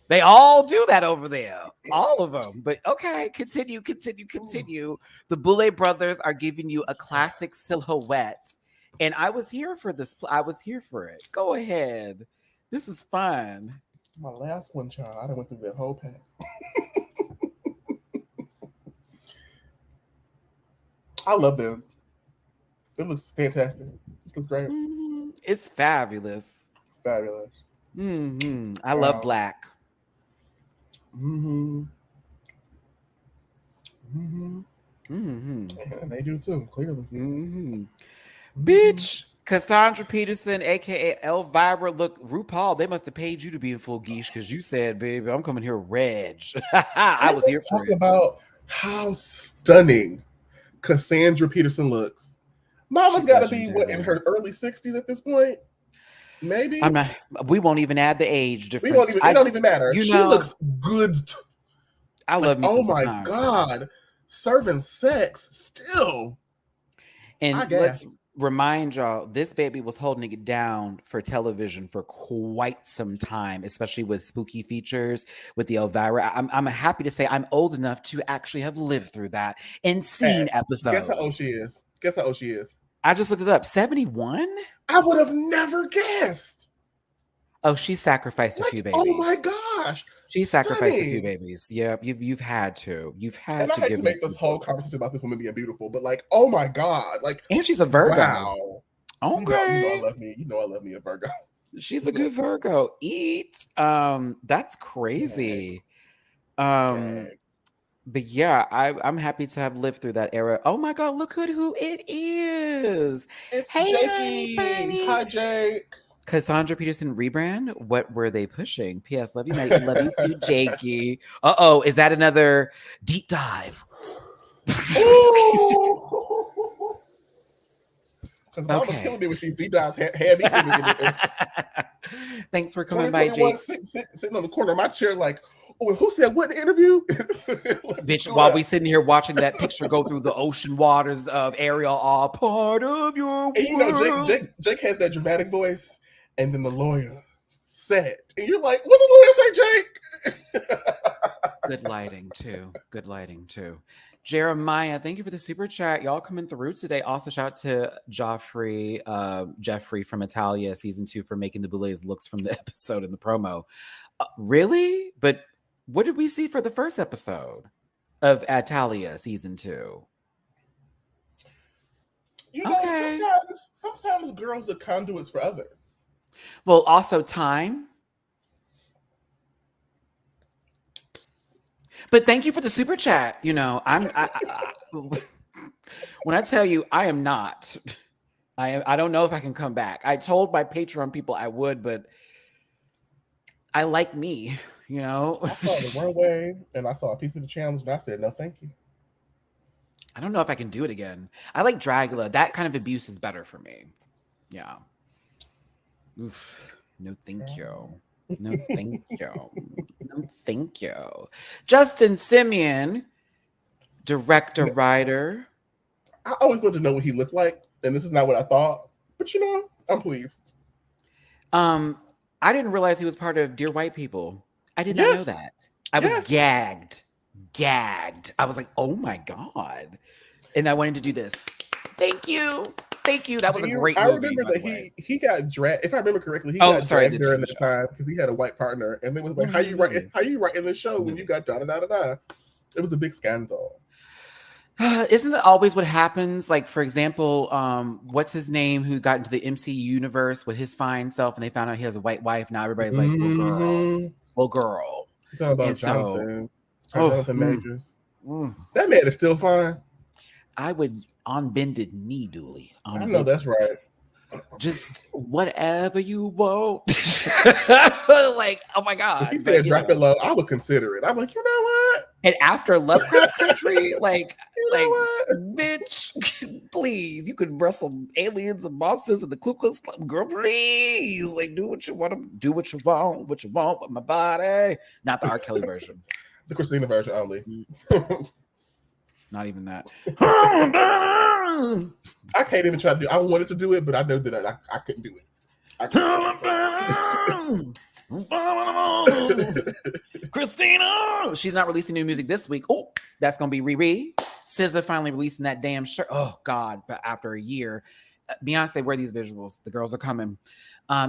They all do that over there. All of them. But okay, continue. The Boulay brothers are giving you a classic silhouette. And I was here for this. I was here for it. Go ahead. This is fun. My last one, child. I done went through that whole pack. I love them. It looks fantastic. This looks great. Mm-hmm. It's fabulous. Fabulous. Mm-hmm. I love black. Mm-hmm. Mm-hmm. Mm-hmm. And they do too, clearly. Mm-hmm. Mm-hmm. Bitch, Cassandra Peterson, aka Elvira. Look, RuPaul, they must have paid you to be in full geesh because you said, baby, I'm coming here reg. I was here for it. Talk about how stunning Cassandra Peterson looks. Mama's got to be in her early 60s at this point. Maybe. I'm not. We won't even add the age difference. We won't even. It don't even matter. She looks good. I love me. Oh my God, serving sex still. And let's remind y'all, this baby was holding it down for television for quite some time, especially with spooky features with the Elvira. I'm happy to say I'm old enough to actually have lived through that and seen episodes. Guess how old she is. Guess how old she is. I just looked it up. 71? I would have never guessed. Oh, she sacrificed a few babies. Oh my gosh. She sacrificed a few babies. Yep, you've had to. You've had to. I hate to make this whole conversation about this woman being beautiful, but like, oh my God. Like, and she's a Virgo. Wow. Okay. You know I love me. You know I love me a Virgo. She's a good Virgo. Eat. That's crazy. But yeah, I'm happy to have lived through that era. Oh my God, look at who it is. It's Jakey. Hi, Jake. Cassandra Peterson rebrand. What were they pushing? P.S. Love you, Matty. Love you too, Jakey. Uh-oh, is that another deep dive? Because Mama's killing me with these deep dives. Had me Thanks for coming by, Jake. Sitting on the corner of my chair like, oh, who said what in the interview? Bitch, while we sitting here watching that picture go through the ocean waters of Ariel, all part of your world. And you know, Jake has that dramatic voice, and then the lawyer said, and you're like, what did the lawyer say, Jake? Good lighting too. Jeremiah, thank you for the super chat. Y'all coming through today. Also, shout out to Jeffrey from Italia season 2 for making the Boulets looks from the episode in the promo. Really? But what did we see for the first episode of Italia season 2? You know, sometimes girls are conduits for others. Well, also time. But thank you for the super chat. You know, when I tell you I am not, I don't know if I can come back. I told my Patreon people I would, but I like me, you know. I saw the runway and I saw a piece of the challenge and I said, no, thank you. I don't know if I can do it again. I like Dragula. That kind of abuse is better for me. Yeah. Oof. No, thank you. No, thank you. No, thank you. Justin Simeon, director, writer. I always wanted to know what he looked like, and this is not what I thought. But you know, I'm pleased. I didn't realize he was part of Dear White People. I did not know that. I was gagged. I was like, oh my God. And I wanted to do this. Thank you. That was a great movie. I remember that he got dragged. If I remember correctly, he got dragged during that time because he had a white partner, and it was like, how you writing this show when you got da da da da da? It was a big scandal. Isn't it always what happens? Like, for example, what's his name who got into the MCU universe with his fine self and they found out he has a white wife. Now everybody's like, well, girl, Mm-hmm. well, girl. You're talking about And so, Jonathan. Or oh, Jonathan Majors. mm. That man is still fine. I would on bended knee, Dooley. I know that's right. Just whatever you want. Like, oh my God. If he said drop it low, I would consider it. I'm like, you know what? And after Lovecraft Country, like, You know what? bitch, please, you could wrestle aliens and monsters and the Ku Klux Klan. Girl, please, like, do what you want to do, what you want with my body. Not the R. Kelly version. The Christina version only. Not even that. I can't even try to do. I wanted to do it, but I know that I couldn't do it. Christina, she's not releasing new music this week. Oh, that's gonna be Riri. SZA finally releasing that damn shirt. Oh God! But after a year, Beyonce, where are these visuals? The girls are coming.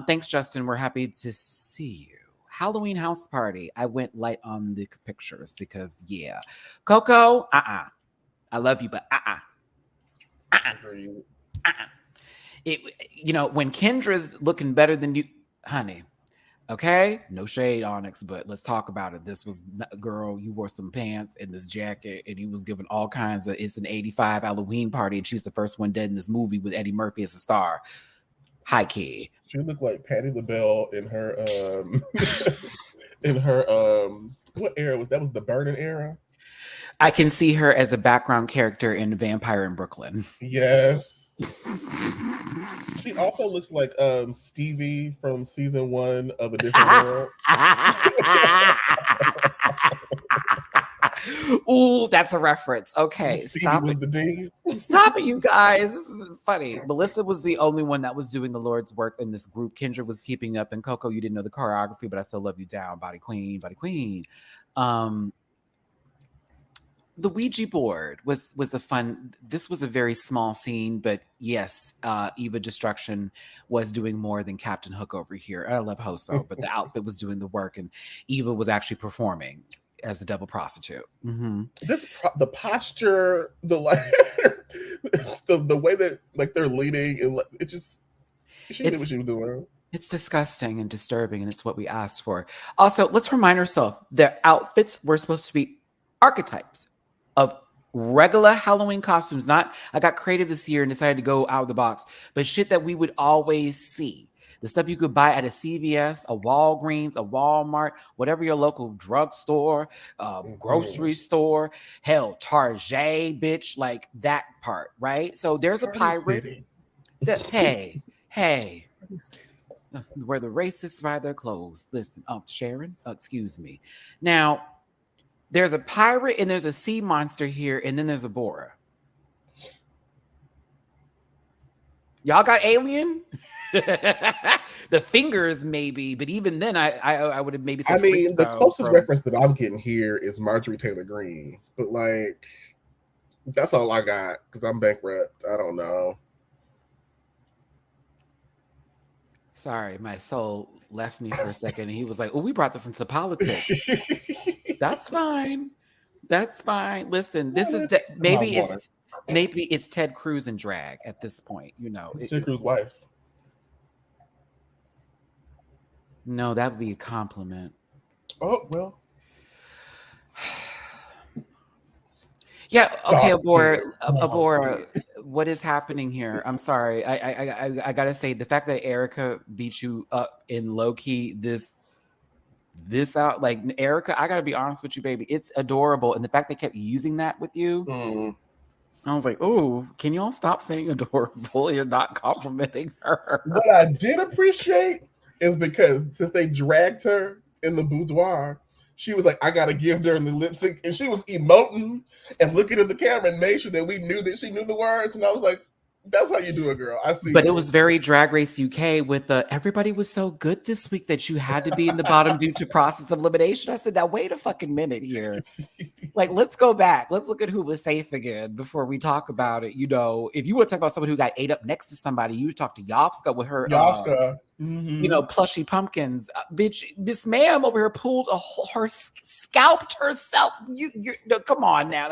Thanks, Justin. We're happy to see you. Halloween house party. I went light on the pictures because yeah, Coco. I love you, but It, you know, when Kendra's looking better than you, honey. Okay, no shade, Onyx, but let's talk about it. This was, girl, you wore some pants and this jacket, and you was given all kinds of. It's an '85 Halloween party, and she's the first one dead in this movie with Eddie Murphy as a star. Hi, kid. She looked like Patti LaBelle in her what era was that? Was the Burning era? I can see her as a background character in Vampire in Brooklyn. Yes. She also looks like Stevie from season 1 of A Different World. Ooh, that's a reference. Okay, stop it. The dean. Stop it, you guys. This is funny. Melissa was the only one that was doing the Lord's work in this group. Kendra was keeping up, and Coco, you didn't know the choreography, but I still love you down. Body queen, body queen. The Ouija board was a fun. This was a very small scene, but yes, Eva Destruction was doing more than Captain Hook over here. I love Hoso, but the outfit was doing the work, and Eva was actually performing as the devil prostitute. Mm-hmm. The posture, the like, the way that like they're leading, and it just she knew what she was doing. It's disgusting and disturbing, and it's what we asked for. Also, let's remind ourselves their outfits were supposed to be archetypes of regular Halloween costumes. Not, I got creative this year and decided to go out of the box, but shit that we would always see. The stuff you could buy at a CVS, a Walgreens, a Walmart, whatever your local drugstore, grocery store, hell, Target, bitch, like that part, right? So there's a pirate that, hey, where the racists buy their clothes. Listen, Sharon, excuse me. Now, there's a pirate and there's a sea monster here, and then there's a Bora. Y'all got alien? The fingers, maybe, but even then, I would have maybe said. I mean, the closest reference that I'm getting here is Marjorie Taylor Greene, but like, that's all I got because I'm bankrupt. I don't know. Sorry, my soul left me for a second, and he was like, "Oh, we brought this into politics." That's fine. That's fine. Listen, this is maybe it's Ted Cruz in drag at this point. You know, it's Ted Cruz's wife. No, that would be a compliment. Oh well. Yeah. Okay, Abora, what is happening here? I'm sorry. I gotta say, the fact that Erica beat you up in low key this out, like, Erica, I gotta be honest with you, baby. It's adorable, and the fact they kept using that with you, I was like, oh, can you all stop saying adorable? You're not complimenting her. What I did appreciate is because since they dragged her in the boudoir, she was like, I gotta give her the lip sync, and she was emoting and looking at the camera and made sure that we knew that she knew the words. And I was like, that's how you do it, girl. I see. But it was very Drag Race UK with everybody was so good this week that you had to be in the bottom due to process of elimination. I said, now wait a fucking minute here. Like, let's go back. Let's look at who was safe again before we talk about it. You know, if you want to talk about someone who got ate up next to somebody, you would talk to Yovska with her, Yovska. you know, plushy pumpkins. Bitch, Miss Ma'am over here pulled a whole, scalped herself. No, come on now.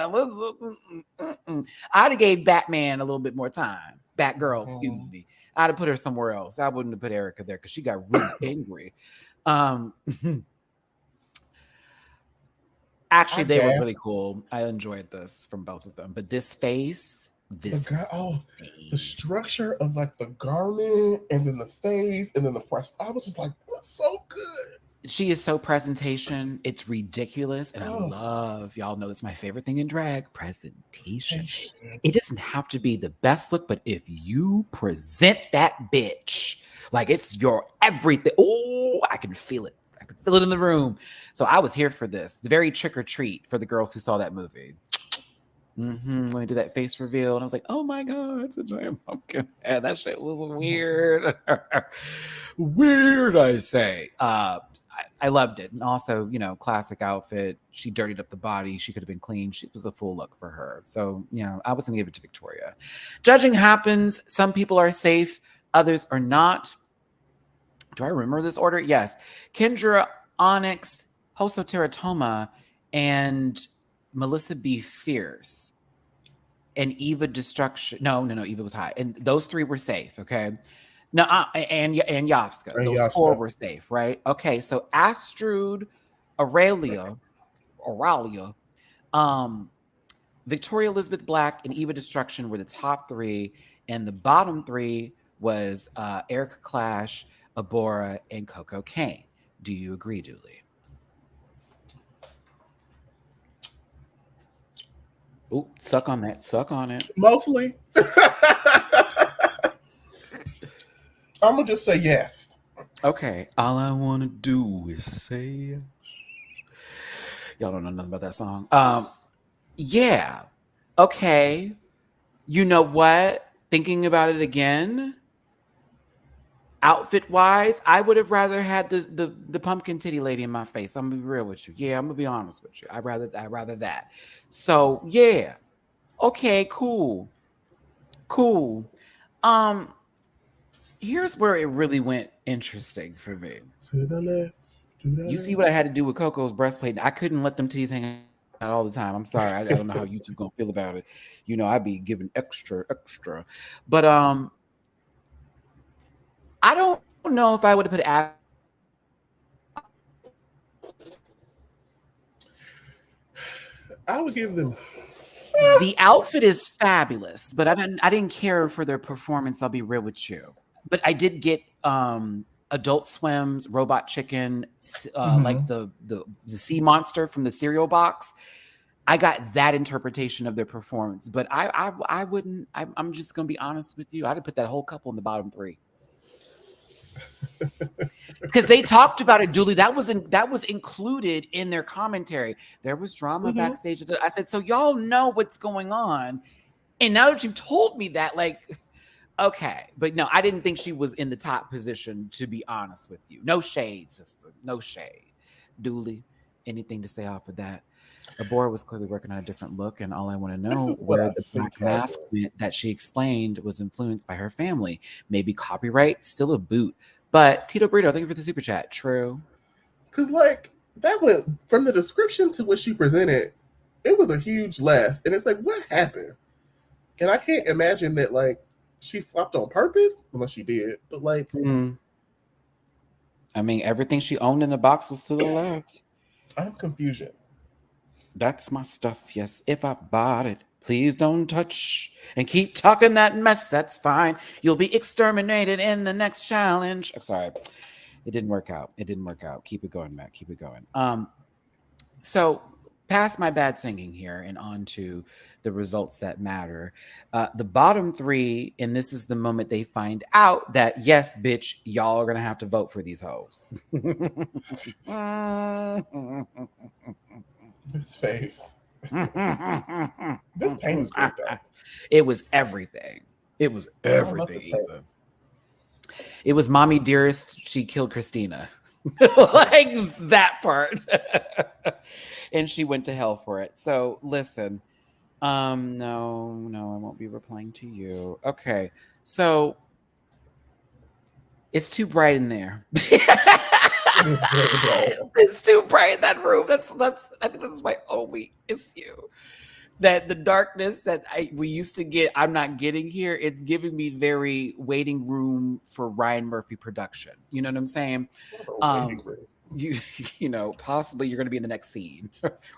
I'd have gave Batman a little bit more time. Batgirl, excuse me. I'd have put her somewhere else. I wouldn't have put Erica there because she got really angry. Actually, they were really cool. I enjoyed this from both of them. But this face, face. The structure of like the garment and then the face and then the press. I was just like, that's so good. She is so presentation. It's ridiculous. And I love, y'all know that's my favorite thing in drag, presentation. It doesn't have to be the best look, but if you present that bitch, like it's your everything. Oh, I can feel it. I could feel it in the room. So I was here for this. The very trick or treat for the girls who saw that movie. When they did that face reveal, and I was like, oh my God, it's a giant pumpkin. And that shit was weird. Weird, I say. I loved it. And also, you know, classic outfit. She dirtied up the body. She could have been clean. She was a full look for her. So, you know, I was going to give it to Victoria. Judging happens. Some people are safe. Others are not. Do I remember this order? Yes. Kendra, Onyx, Hoso Teratoma, and Melissa B. Fierce. And Eva Destruction. No, Eva was high. And those three were safe, okay? No, and Yovska. Those four were safe, right? Okay, so Astrude, Aurelia, Victoria Elizabeth Black, and Eva Destruction were the top three. And the bottom three was Erica Clash, Abora, and Coco Kane. Do you agree, Dooley? Oh, suck on that. Suck on it. Mostly. I'm going to just say yes. Okay. All I want to do is say yes. Y'all don't know nothing about that song. Yeah. Okay. You know what? Thinking about it again, outfit-wise, I would have rather had the pumpkin titty lady in my face. I'm going to be real with you. Yeah, I'm going to be honest with you. I'd rather that. So, yeah. Okay, cool. Here's where it really went interesting for me. To the left. You see what I had to do with Coco's breastplate? I couldn't let them titties hang out all the time. I'm sorry. I don't know how you two gonna feel about it. You know, I'd be giving extra. But I don't know if I would have put I would give them. The outfit is fabulous, but I didn't care for their performance. I'll be real with you. But I did get Adult Swim's Robot Chicken, like the sea monster from the cereal box. I got that interpretation of their performance, but I wouldn't. I'm just gonna be honest with you. I'd have put that whole couple in the bottom three. Because they talked about it, Julie. That was included in their commentary. There was drama backstage. I said, so y'all know what's going on, and now that you've told me that, like, okay, but no, I didn't think she was in the top position. To be honest with you, no shade, sister, no shade. Dooley, anything to say off of that? Abora was clearly working on a different look, and all I want to know where the black mask that she explained was influenced by her family. Maybe copyright, still a boot. But Tito Brito, thank you for the super chat. True. Because, like, that went from the description to what she presented, it was a huge laugh. And it's like, what happened? And I can't imagine that, like, she flopped on purpose, unless she did. But, like, I mean, everything she owned in the box was to the left. I'm confusion. That's my stuff, yes. If I bought it, please don't touch and keep talking that mess. That's fine. You'll be exterminated in the next challenge. I'm sorry. It didn't work out. Keep it going, Matt. Keep it going. So past my bad singing here and on to the results that matter. The bottom three, and this is the moment they find out that, yes, bitch, y'all are going to have to vote for these hoes. This face. This paint is great, though. It was everything. It was everything. It was Mommy Dearest. She killed Christina. Like that part. And she went to hell for it. So listen, no, I won't be replying to you. Okay. So it's too bright in there. It's very bright. It's too bright in that room. That's I think that's my only issue. That the darkness that we used to get, I'm not getting here. It's giving me very waiting room for Ryan Murphy production. You know what I'm saying? You you know, possibly you're going to be in the next scene,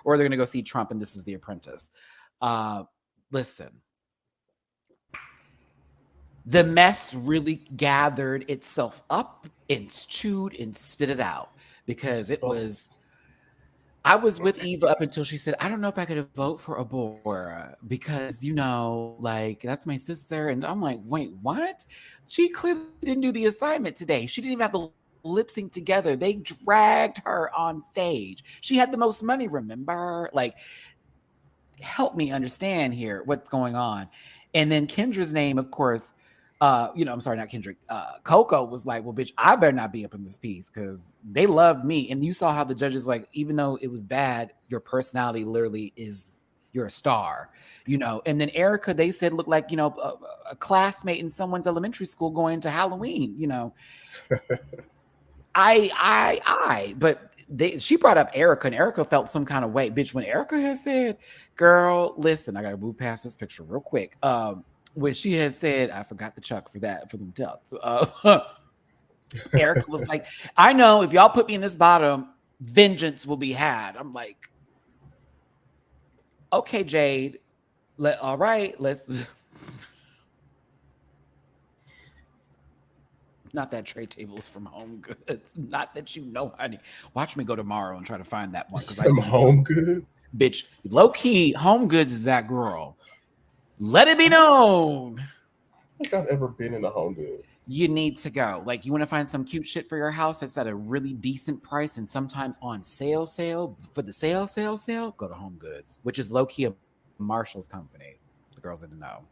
or they're going to go see Trump, and this is The Apprentice. Listen, the mess really gathered itself up and chewed and spit it out because it was. I was with Eva up until she said, I don't know if I could vote for Abora because, you know, like that's my sister. And I'm like, wait, what? She clearly didn't do the assignment today. She didn't even have the lip sync together. They dragged her on stage. She had the most money, remember? Like, help me understand here what's going on. And then Kendra's name, of course, I'm sorry, not Kendrick. Coco was like, well, bitch, I better not be up in this piece because they loved me. And you saw how the judges, like, even though it was bad, your personality literally is, you're a star, you know. And then Erica, they said, looked like, you know, a classmate in someone's elementary school going to Halloween, you know. But she brought up Erica, and Erica felt some kind of way. Bitch, when Erica has said, girl, listen, I got to move past this picture real quick. When she had said, I forgot the chuck for that, for them tells. Erica was like, I know if y'all put me in this bottom, vengeance will be had. I'm like, okay, Jade. All right, let's. Not that tray tables from Home Goods. Not that you know, honey. Watch me go tomorrow and try to find that one. From Home Goods? Bitch, low key, Home Goods is that girl. Let it be known. I don't think I've ever been in a Home Goods. You need to go. Like, you want to find some cute shit for your house that's at a really decent price and sometimes on sale for the sale, go to Home Goods, which is low-key a Marshall's company. The girls didn't know.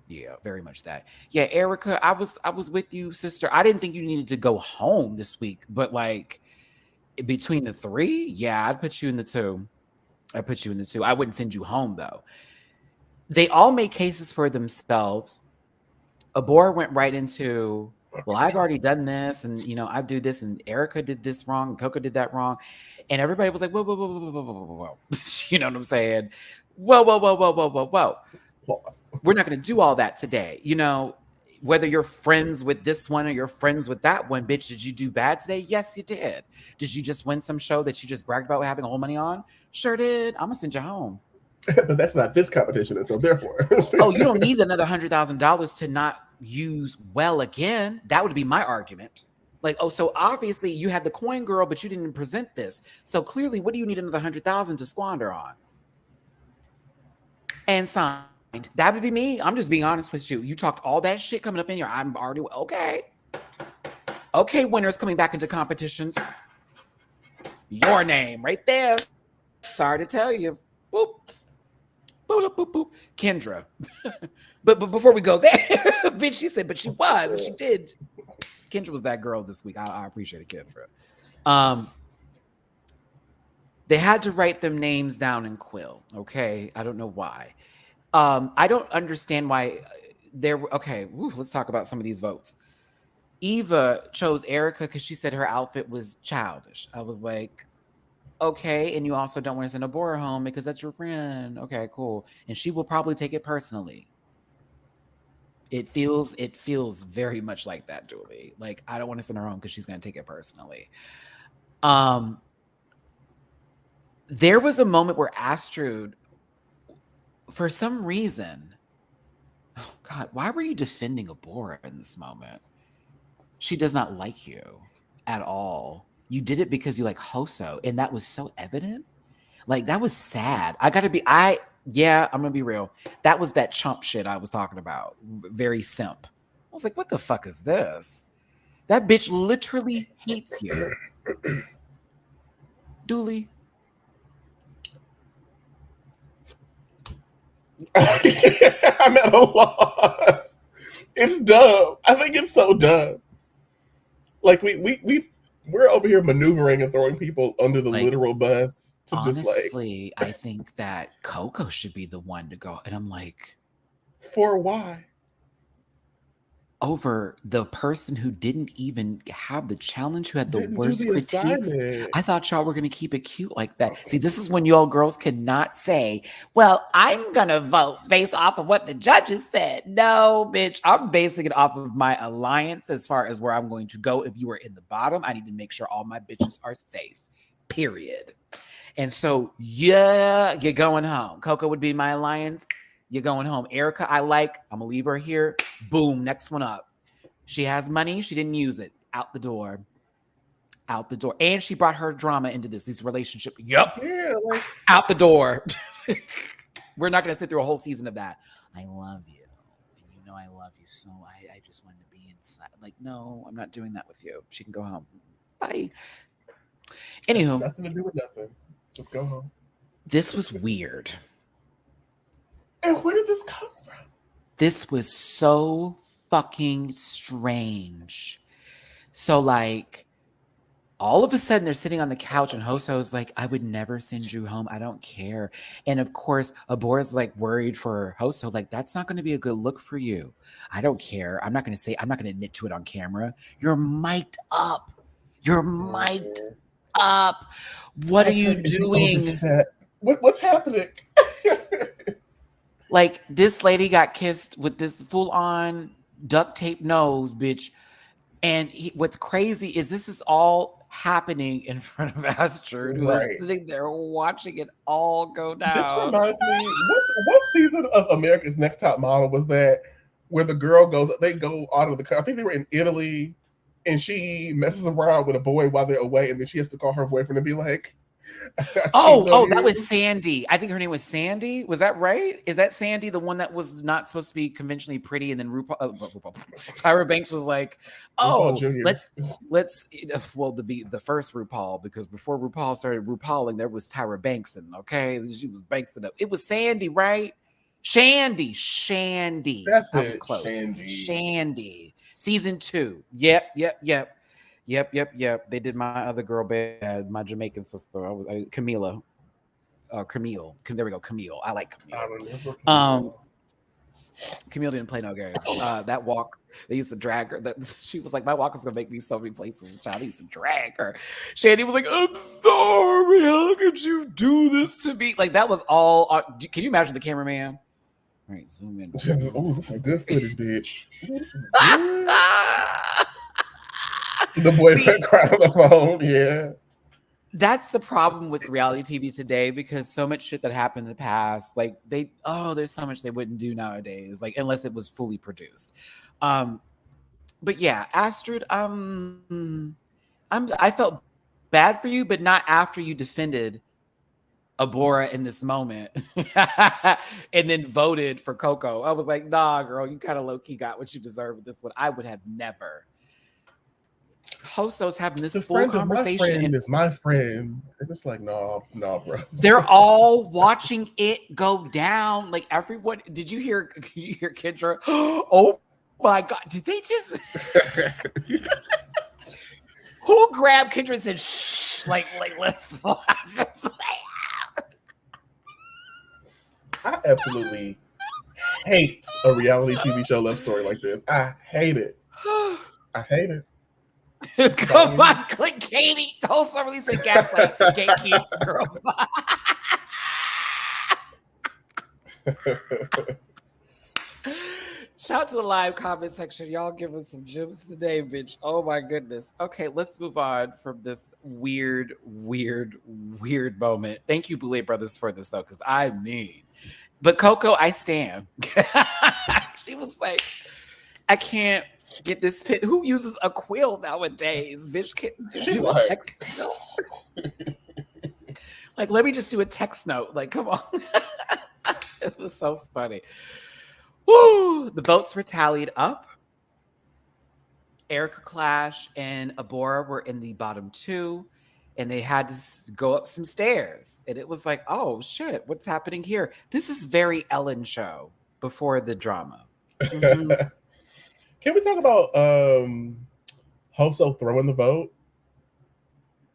Yeah, very much that. Yeah, Erica, I was with you, sister. I didn't think you needed to go home this week, but like between the three, yeah, I'd put you in the two. I wouldn't send you home though. They all made cases for themselves. Abora went right into, well, I've already done this, and you know, I do this, and Erica did this wrong, and Coco did that wrong, and everybody was like, whoa, whoa, whoa, whoa, whoa, whoa, whoa, whoa. You know what I'm saying? Whoa, whoa, whoa, whoa, whoa, whoa, whoa. We're not going to do all that today. You know, whether you're friends with this one or you're friends with that one, bitch, did you do bad today? Yes, you did. Did you just win some show that you just bragged about having all money on? Sure did. I'm going to send you home. But that's not this competition, and so therefore. Oh, you don't need another $100,000 to not use well again. That would be my argument. Like, oh, so obviously you had the coin girl, but you didn't present this. So clearly, what do you need another $100,000 to squander on? And signed. That would be me. I'm just being honest with you. You talked all that shit coming up in here. I'm already okay. Okay, winners coming back into competitions. Your name right there. Sorry to tell you. Boop. Boop, boop, boop. Kendra. but before we go there, bitch, she said, but she was, and she did. Kendra was that girl this week. I appreciate it, Kendra. They had to write them names down in quill. Okay, I don't know why. I don't understand why there. Okay, let's talk about some of these votes. Eva chose Erica because she said her outfit was childish. I was like, okay, and you also don't want to send Abora home because that's your friend. Okay, cool. And she will probably take it personally. It feels very much like that, Julie. Like, I don't want to send her home because she's going to take it personally. There was a moment where Astrud, for some reason, oh God, why were you defending Abora in this moment? She does not like you at all. You did it because you like Hoso, and that was so evident. Like, that was sad. I'm going to be real. That was that chump shit I was talking about. Very simp. I was like, what the fuck is this? That bitch literally hates you. Dooley. I'm at a loss. It's dumb. I think it's so dumb. Like we we're over here maneuvering and throwing people under It's the like, literal bus to just like, honestly, I think that Coco should be the one to go. And I'm like, for why? over the person who didn't even have the challenge, who had the Didn't do worst the critiques. assignment. I thought y'all were going to keep it cute like that. See, this is when y'all girls cannot say, well, I'm going to vote based off of what the judges said. No, bitch, I'm basing it off of my alliance as far as where I'm going to go. If you are in the bottom, I need to make sure all my bitches are safe, period. And so, yeah, you're going home. Coco would be my alliance. You're going home. Erica, I'm going to leave her here. Boom, next one up. She has money. She didn't use it. Out the door. Out the door. And she brought her drama into this relationship. Yep. Yeah, like, out the door. We're not going to sit through a whole season of that. I love you. And you know I love you. So I just want to be inside. Like, no, I'm not doing that with you. She can go home. Bye. Anywho. Nothing to do with nothing. Just go home. This was weird. And where did this come from? This was so fucking strange. So, like, all of a sudden they're sitting on the couch and Hoso's like, I would never send you home. I don't care. And of course, Abora's like worried for Hoso. Like, that's not going to be a good look for you. I don't care. I'm not going to admit to it on camera. You're mic'd up. You're mic'd up. What are you doing? What's happening? Like, this lady got kissed with this full-on duct tape nose, bitch. And what's crazy is this is all happening in front of Astrid, who is sitting there watching it all go down. This reminds me, what season of America's Next Top Model was that, where the girl they go out of the country? I think they were in Italy, and she messes around with a boy while they're away, and then she has to call her boyfriend and be like, that was Sandy. I think her name was Sandy. Was that right? Is that Sandy, the one that was not supposed to be conventionally pretty? And then Tyra Banks was like, let's the first RuPaul, because before RuPaul started RuPauling, there was Tyra Banks, and okay, she was Banks it up. It was Sandy, right? Shandy. That's I was close. Shandy. Season 2. Yep. They did my other girl bad, my Jamaican sister. Camila. Camille. There we go. Camille. I like Camille. I remember Camille. Camille didn't play no games. That walk, they used to drag her. She was like, my walk is gonna make me so many places as a child. They used to drag her. Shandy was like, I'm sorry. How could you do this to me? Like, that was all. Can you imagine the cameraman? All right, zoom in. Oh, this is good footage, bitch. This is good. The boyfriend cried on the phone. Yeah. That's the problem with reality TV today, because so much shit that happened in the past, like there's so much they wouldn't do nowadays, like unless it was fully produced. But yeah, Astrid, I felt bad for you, but not after you defended Abora in this moment and then voted for Coco. I was like, nah, girl, you kind of low-key got what you deserve with this one. I would have never. Hoso's having this full conversation. My friend is my friend. And it's like, no, bro. They're all watching it go down. Like, everyone. Can you hear Kendra? Oh my God. Did they just who grabbed Kendra and said, shh, like let's I absolutely hate a reality TV show love story like this. I hate it. Come on, click Katie. Host really said gaslight. Gatekeep, girl. Shout out to the live comment section. Y'all giving some gems today, bitch. Oh my goodness. Okay, let's move on from this weird moment. Thank you, Boulay Brothers, for this though, because I mean, but Coco, I stand. She was like, I can't get this pin. Who uses a quill nowadays? Bitch, can't do a text note. Like, let me just do a text note. Like, come on. It was so funny. Woo! The votes were tallied up. Erica Clash and Abora were in the bottom 2, and they had to go up some stairs. And it was like, oh shit, what's happening here? This is very Ellen show before the drama. Can we talk about Hoso throwing the vote?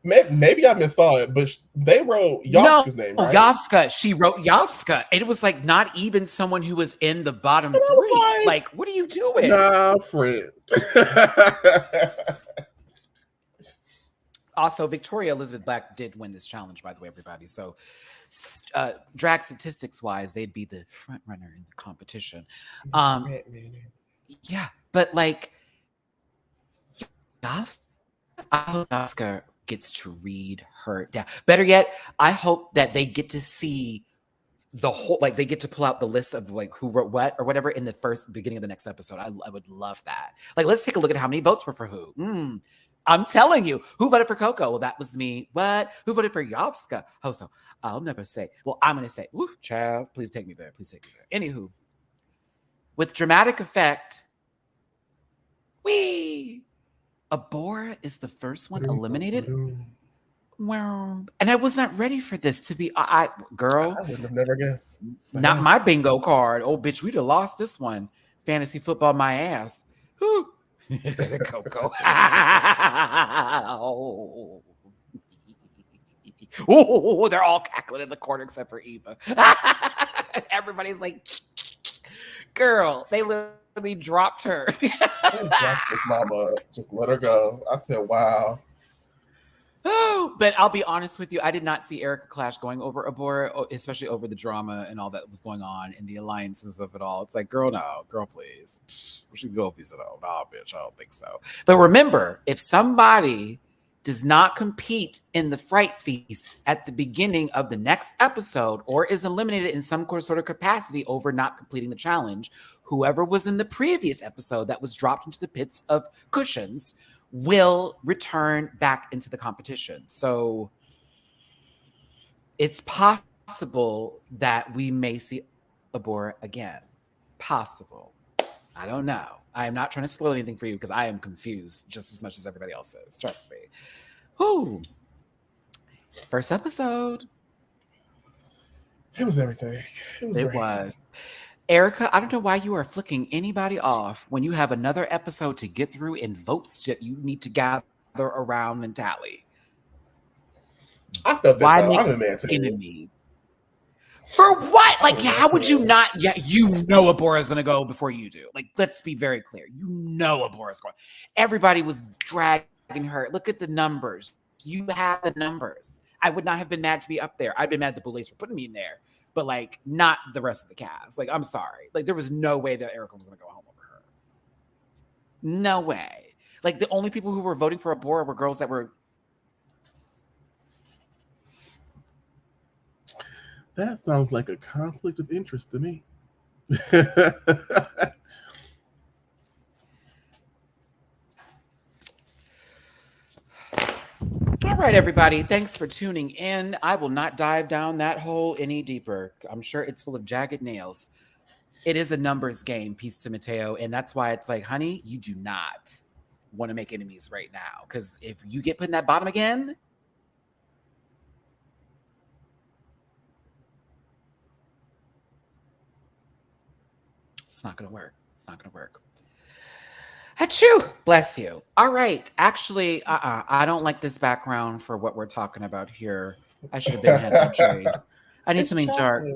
Maybe I missaw it, but they wrote Yovska's name, right? Yovska. She wrote Yovska. It was like not even someone who was in the bottom And I three. was Like, what are you doing? Nah, friend. Also, Victoria Elizabeth Black did win this challenge, by the way, everybody. So, drag statistics wise, they'd be the front runner in the competition. Yeah, but like, I hope Oscar gets to read her down. Better yet, I hope that they get to see the whole, like they get to pull out the list of like who wrote what or whatever in the beginning of the next episode. I would love that. Like, let's take a look at how many votes were for who. I'm telling you, who voted for Coco? Well, that was me. What? Who voted for Yovska? Oh, so I'll never say. Well, I'm going to say, woo, child, please take me there. Please take me there. Anywho, with dramatic effect, Abora is the first one eliminated. Well, and I was not ready for this to be. Girl, I would have never guessed. Not my bingo card. Oh, bitch, we'd have lost this one. Fantasy football, my ass. Whew. Coco. Oh, they're all cackling in the corner except for Eva. Everybody's like, girl, they literally dropped her. Dropped his mama. Just let her go. I said, wow. Oh, but I'll be honest with you, I did not see Erica Clash going over Abora, especially over the drama and all that was going on and the alliances of it all. It's like, girl, no, girl, please. We should go piece it out. Nah, bitch, I don't think so. But remember, if somebody does not compete in the Fright Feast at the beginning of the next episode or is eliminated in some sort of capacity over not completing the challenge, whoever was in the previous episode that was dropped into the pits of cushions will return back into the competition. So it's possible that we may see Abora again. Possible. I don't know. I am not trying to spoil anything for you because I am confused just as much as everybody else is. Trust me. Whew. First episode. It was everything. It was. Erica, I don't know why you are flicking anybody off when you have another episode to get through and votes that you need to gather around and tally. I felt that. I'm a man too. Enemies? For what? Like, how would you not? Yeah, you know Abora's going to go before you do. Like, let's be very clear. You know Abora's going. Everybody was dragging her. Look at the numbers. You have the numbers. I would not have been mad to be up there. I'd been mad at the Boulets for putting me in there. But, like, not the rest of the cast. Like, I'm sorry. Like, there was no way that Erica was going to go home over her. No way. Like, the only people who were voting for Abora were girls that were... That sounds like a conflict of interest to me. All right, everybody. Thanks for tuning in. I will not dive down that hole any deeper. I'm sure it's full of jagged nails. It is a numbers game, peace to Mateo. And that's why it's like, honey, you do not want to make enemies right now. Because if you get put in that bottom again, it's not going to work. It's not going to work. Achoo! Bless you. All right. Actually, I don't like this background for what we're talking about here. I should have been had that trade. I need something dark.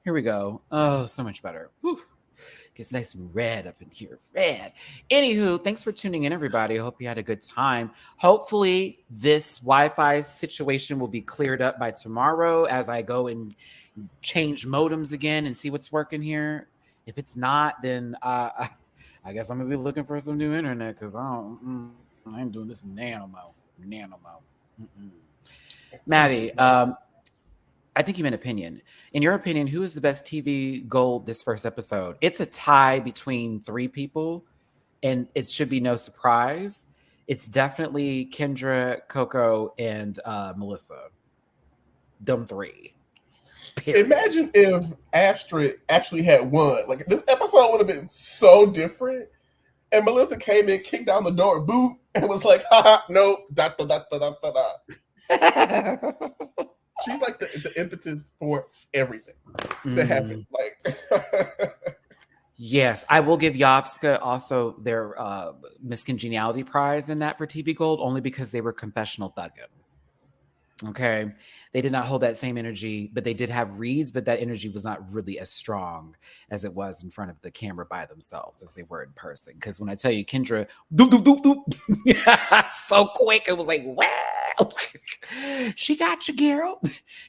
Here we go. Oh, so much better. Whew. Gets nice and red up in here. Red. Anywho, thanks for tuning in, everybody. I hope you had a good time. Hopefully, this Wi-Fi situation will be cleared up by tomorrow as I go and change modems again and see what's working here. If it's not, then I guess I'm gonna be looking for some new internet because I ain't doing this nano mode. Maddie, I think you meant opinion. In your opinion, who is the best TV gold this first episode? It's a tie between three people, and it should be no surprise. It's definitely Kendra, Coco, and Melissa. Them three. Period. Imagine if Astrid actually had won. Like, this episode would have been so different. And Melissa came in, kicked down the door, boop, and was like, haha, no, da da da da da da. She's like the impetus for everything that happened. Like, Yes, I will give Yovska also their Miss Congeniality prize in that for TV Gold, only because they were confessional thugging. Okay. They did not hold that same energy, but they did have reads, but that energy was not really as strong as it was in front of the camera by themselves as they were in person. Because when I tell you, Kendra, doop, doop, doop, doop, yeah, so quick, it was like, wow, she got you, girl.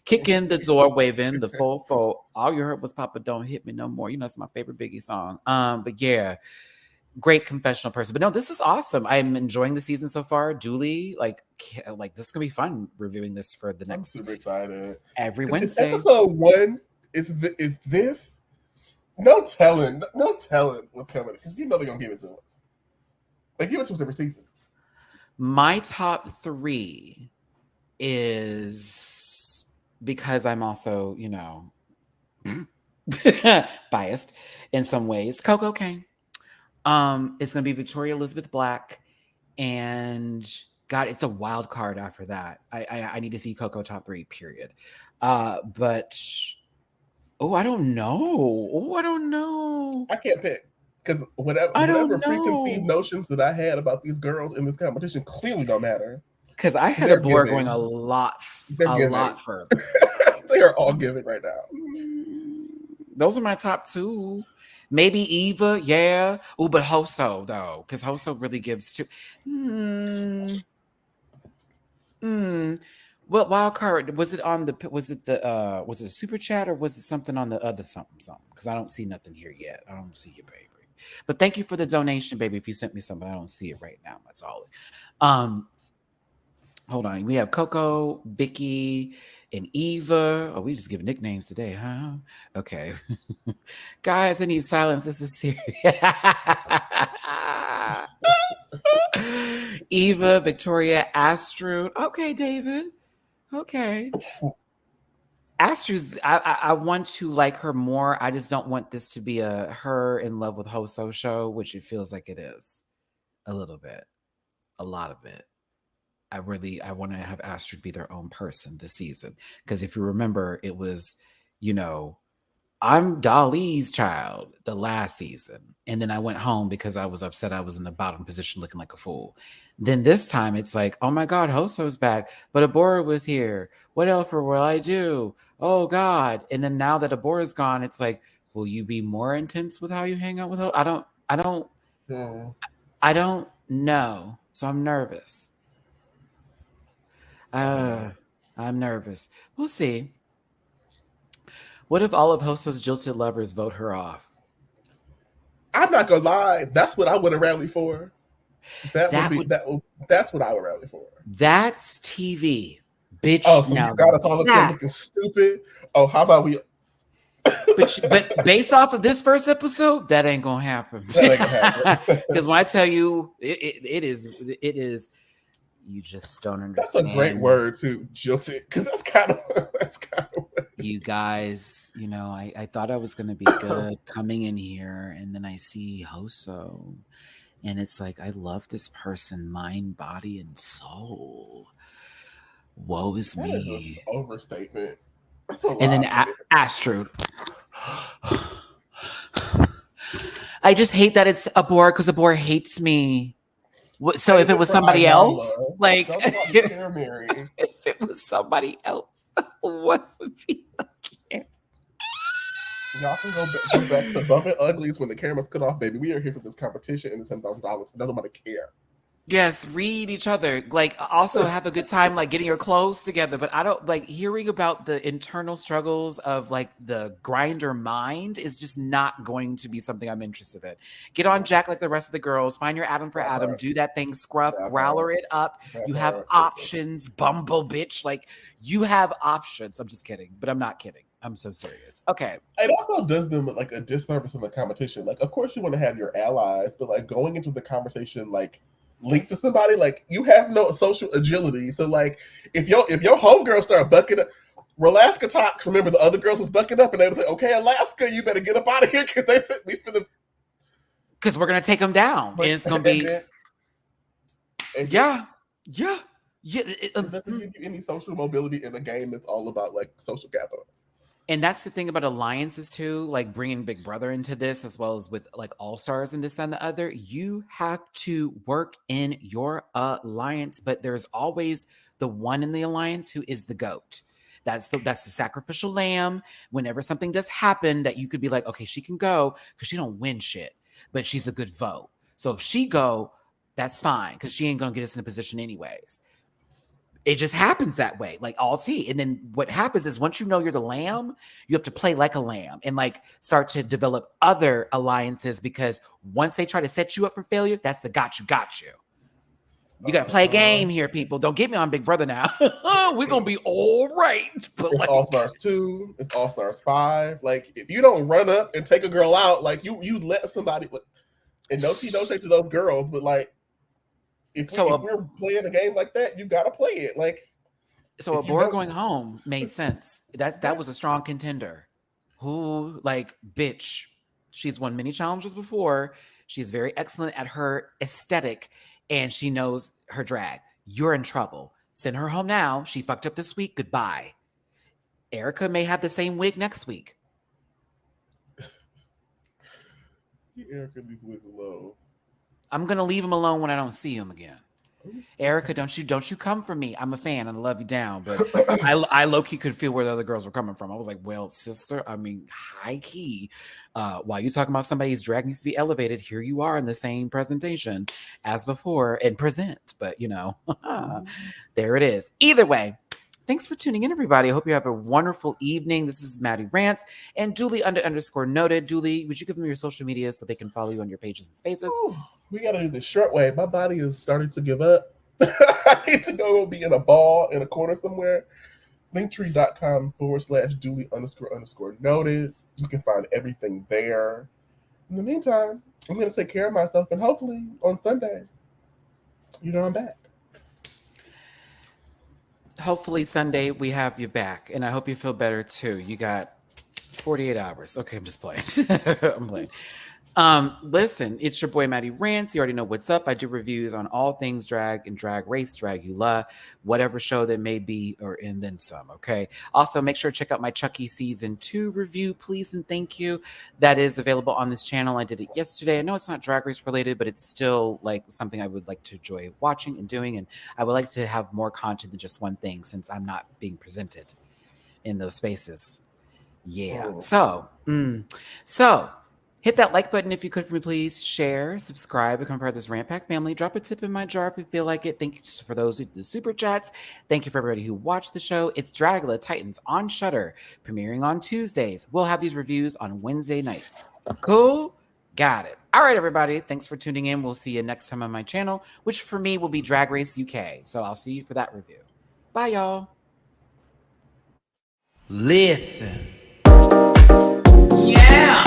Kick in the door, waving the full. All you heard was Papa Don't Hit Me No More. You know, it's my favorite Biggie song. But yeah, great confessional person. But no, this is awesome. I'm enjoying the season so far. Julie, like this is gonna be fun reviewing this for the next. I'm super excited. Every It's Wednesday. episode 1 is this. No telling what's coming because you know they're gonna give it to us. They give it to us every season. My top 3 is because I'm also, biased in some ways. Coco Kane. It's gonna be Victoria Elizabeth Black, and God, it's a wild card after that. I need to see Coco top 3, period. But I don't know. I can't pick because whatever preconceived notions that I had about these girls in this competition clearly don't matter. Because I had a board going a lot further. They are all giving right now. Those are my top 2. Maybe Eva, yeah. Oh, but Hoso though, because Hoso really gives too. What wild card was it on the? Was it a super chat or was it something on the other something? Because I don't see nothing here yet. I don't see you, baby. But thank you for the donation, baby. If you sent me something, I don't see it right now. That's all. Hold on. We have Coco, Vicky, and Eva. Oh, we just give nicknames today, huh? Okay. Guys, I need silence. This is serious. Eva, Victoria, Astrud. Okay, David. Okay. Astrud's, I want to like her more. I just don't want this to be a her in love with Hoso show, which it feels like it is. A little bit. A lot of it. I want to have Astrid be their own person this season. Because if you remember, it was, I'm Dali's child the last season. And then I went home because I was upset I was in the bottom position looking like a fool. Then this time it's like, oh my God, Hoso's back. But Abora was here. What else will I do? Oh God. And then now that Abora's gone, it's like, will you be more intense with how you hang out with her? I don't know. So I'm nervous. I'm nervous. We'll see. What if all of Hoso's jilted lovers vote her off? I'm not gonna lie. That's what I would have rallied for. That's what I would rally for. That's TV, bitch. Oh, so you got us all up there looking stupid. Oh, how about we? but based off of this first episode, that ain't gonna happen. Because when I tell you, it is. You just don't understand. That's a great word too, jilted. Because that's kind of. You guys, I thought I was gonna be good coming in here, and then I see Hoso, and it's like I love this person, mind, body, and soul. Woe is me. That is an overstatement. That's a lot. And then Astrud. I just hate that it's Abora because Abora hates me. So if it was somebody else, like if it was somebody else, what would be okay? Y'all can go back to Bumping Uglies when the camera's cut off, baby. We are here for this competition and the $10,000. Nobody care. Yes, read each other. Like, also have a good time, like getting your clothes together. But I don't like hearing about the internal struggles of like the grinder mind is just not going to be something I'm interested in. Get on Jack like the rest of the girls. Find your Adam for Adam. Do that thing, scruff, growler it up. You have options, bumble bitch. Like you have options. I'm just kidding, but I'm not kidding. I'm so serious. Okay. It also does them like a disservice in the competition. Like, of course you want to have your allies, but like going into the conversation, like linked to somebody, like you have no social agility. So like if your homegirl start bucking up, Alaska talks, remember the other girls was bucking up and they was like, okay, Alaska, you better get up out of here because we're gonna take them down. And it's gonna be it doesn't give you any social mobility in a game that's all about like social capital. And that's the thing about alliances too, like bringing Big Brother into this, as well as with like All Stars and this and the other. You have to work in your alliance, but there's always the one in the alliance who is the GOAT. That's the sacrificial lamb. Whenever something does happen, that you could be like, okay, she can go because she don't win shit, but she's a good vote. So if she go, that's fine because she ain't gonna get us in a position anyways. It just happens that way, like all tea. And then what happens is once you know you're the lamb, you have to play like a lamb and like start to develop other alliances, because once they try to set you up for failure, that's the got you. You got to play a game here, people. Don't get me on Big Brother now. We're going to be all right. But it's like, All Stars 2, it's All Stars 5. Like, if you don't run up and take a girl out, like, you let somebody, and no tea, no shade to those girls, but like, if we're playing a game like that, you got to play it. Like, so Abhor going home made sense. That was a strong contender. Who, like, bitch, she's won many challenges before. She's very excellent at her aesthetic, and she knows her drag. You're in trouble. Send her home now. She fucked up this week. Goodbye. Erica may have the same wig next week. Erica, these wigs alone. I'm gonna leave him alone when I don't see him again. Erica, don't you come for me. I'm a fan and I love you down, but I low-key could feel where the other girls were coming from. I was like, well, sister, I mean, high key. While you talking about somebody's drag needs to be elevated, here you are in the same presentation as before and present. But you know, there it is. Either way, thanks for tuning in, everybody. I hope you have a wonderful evening. This is Matty Rants and Dooley _noted. Dooley, would you give them your social media so they can follow you on your pages and spaces? Ooh, we got to do this short way. My body is starting to give up. I need to go be in a ball in a corner somewhere. Linktree.com/Dooley _noted. You can find everything there. In the meantime, I'm going to take care of myself, and hopefully on Sunday, I'm back. Hopefully Sunday we have you back, and I hope you feel better too. You got 48 hours. Okay, I'm just playing. I'm playing. Listen, it's your boy Matty Rants. You already know what's up. I do reviews on all things drag and drag race, Dragula, whatever show that may be, and then some. Okay. Also, make sure to check out my Chucky season 2 review, please and thank you. That is available on this channel. I did it yesterday. I know it's not drag race related, but it's still like something I would like to enjoy watching and doing, and I would like to have more content than just one thing since I'm not being presented in those spaces. Yeah. So hit that like button if you could for me, please. Share, subscribe, become part of this Rant Pack family. Drop a tip in my jar if you feel like it. Thank you for those who did the super chats. Thank you for everybody who watched the show. It's Dragula Titans on Shudder, premiering on Tuesdays. We'll have these reviews on Wednesday nights. Cool? Got it. All right, everybody. Thanks for tuning in. We'll see you next time on my channel, which for me will be Drag Race UK. So I'll see you for that review. Bye, y'all. Listen. Yeah.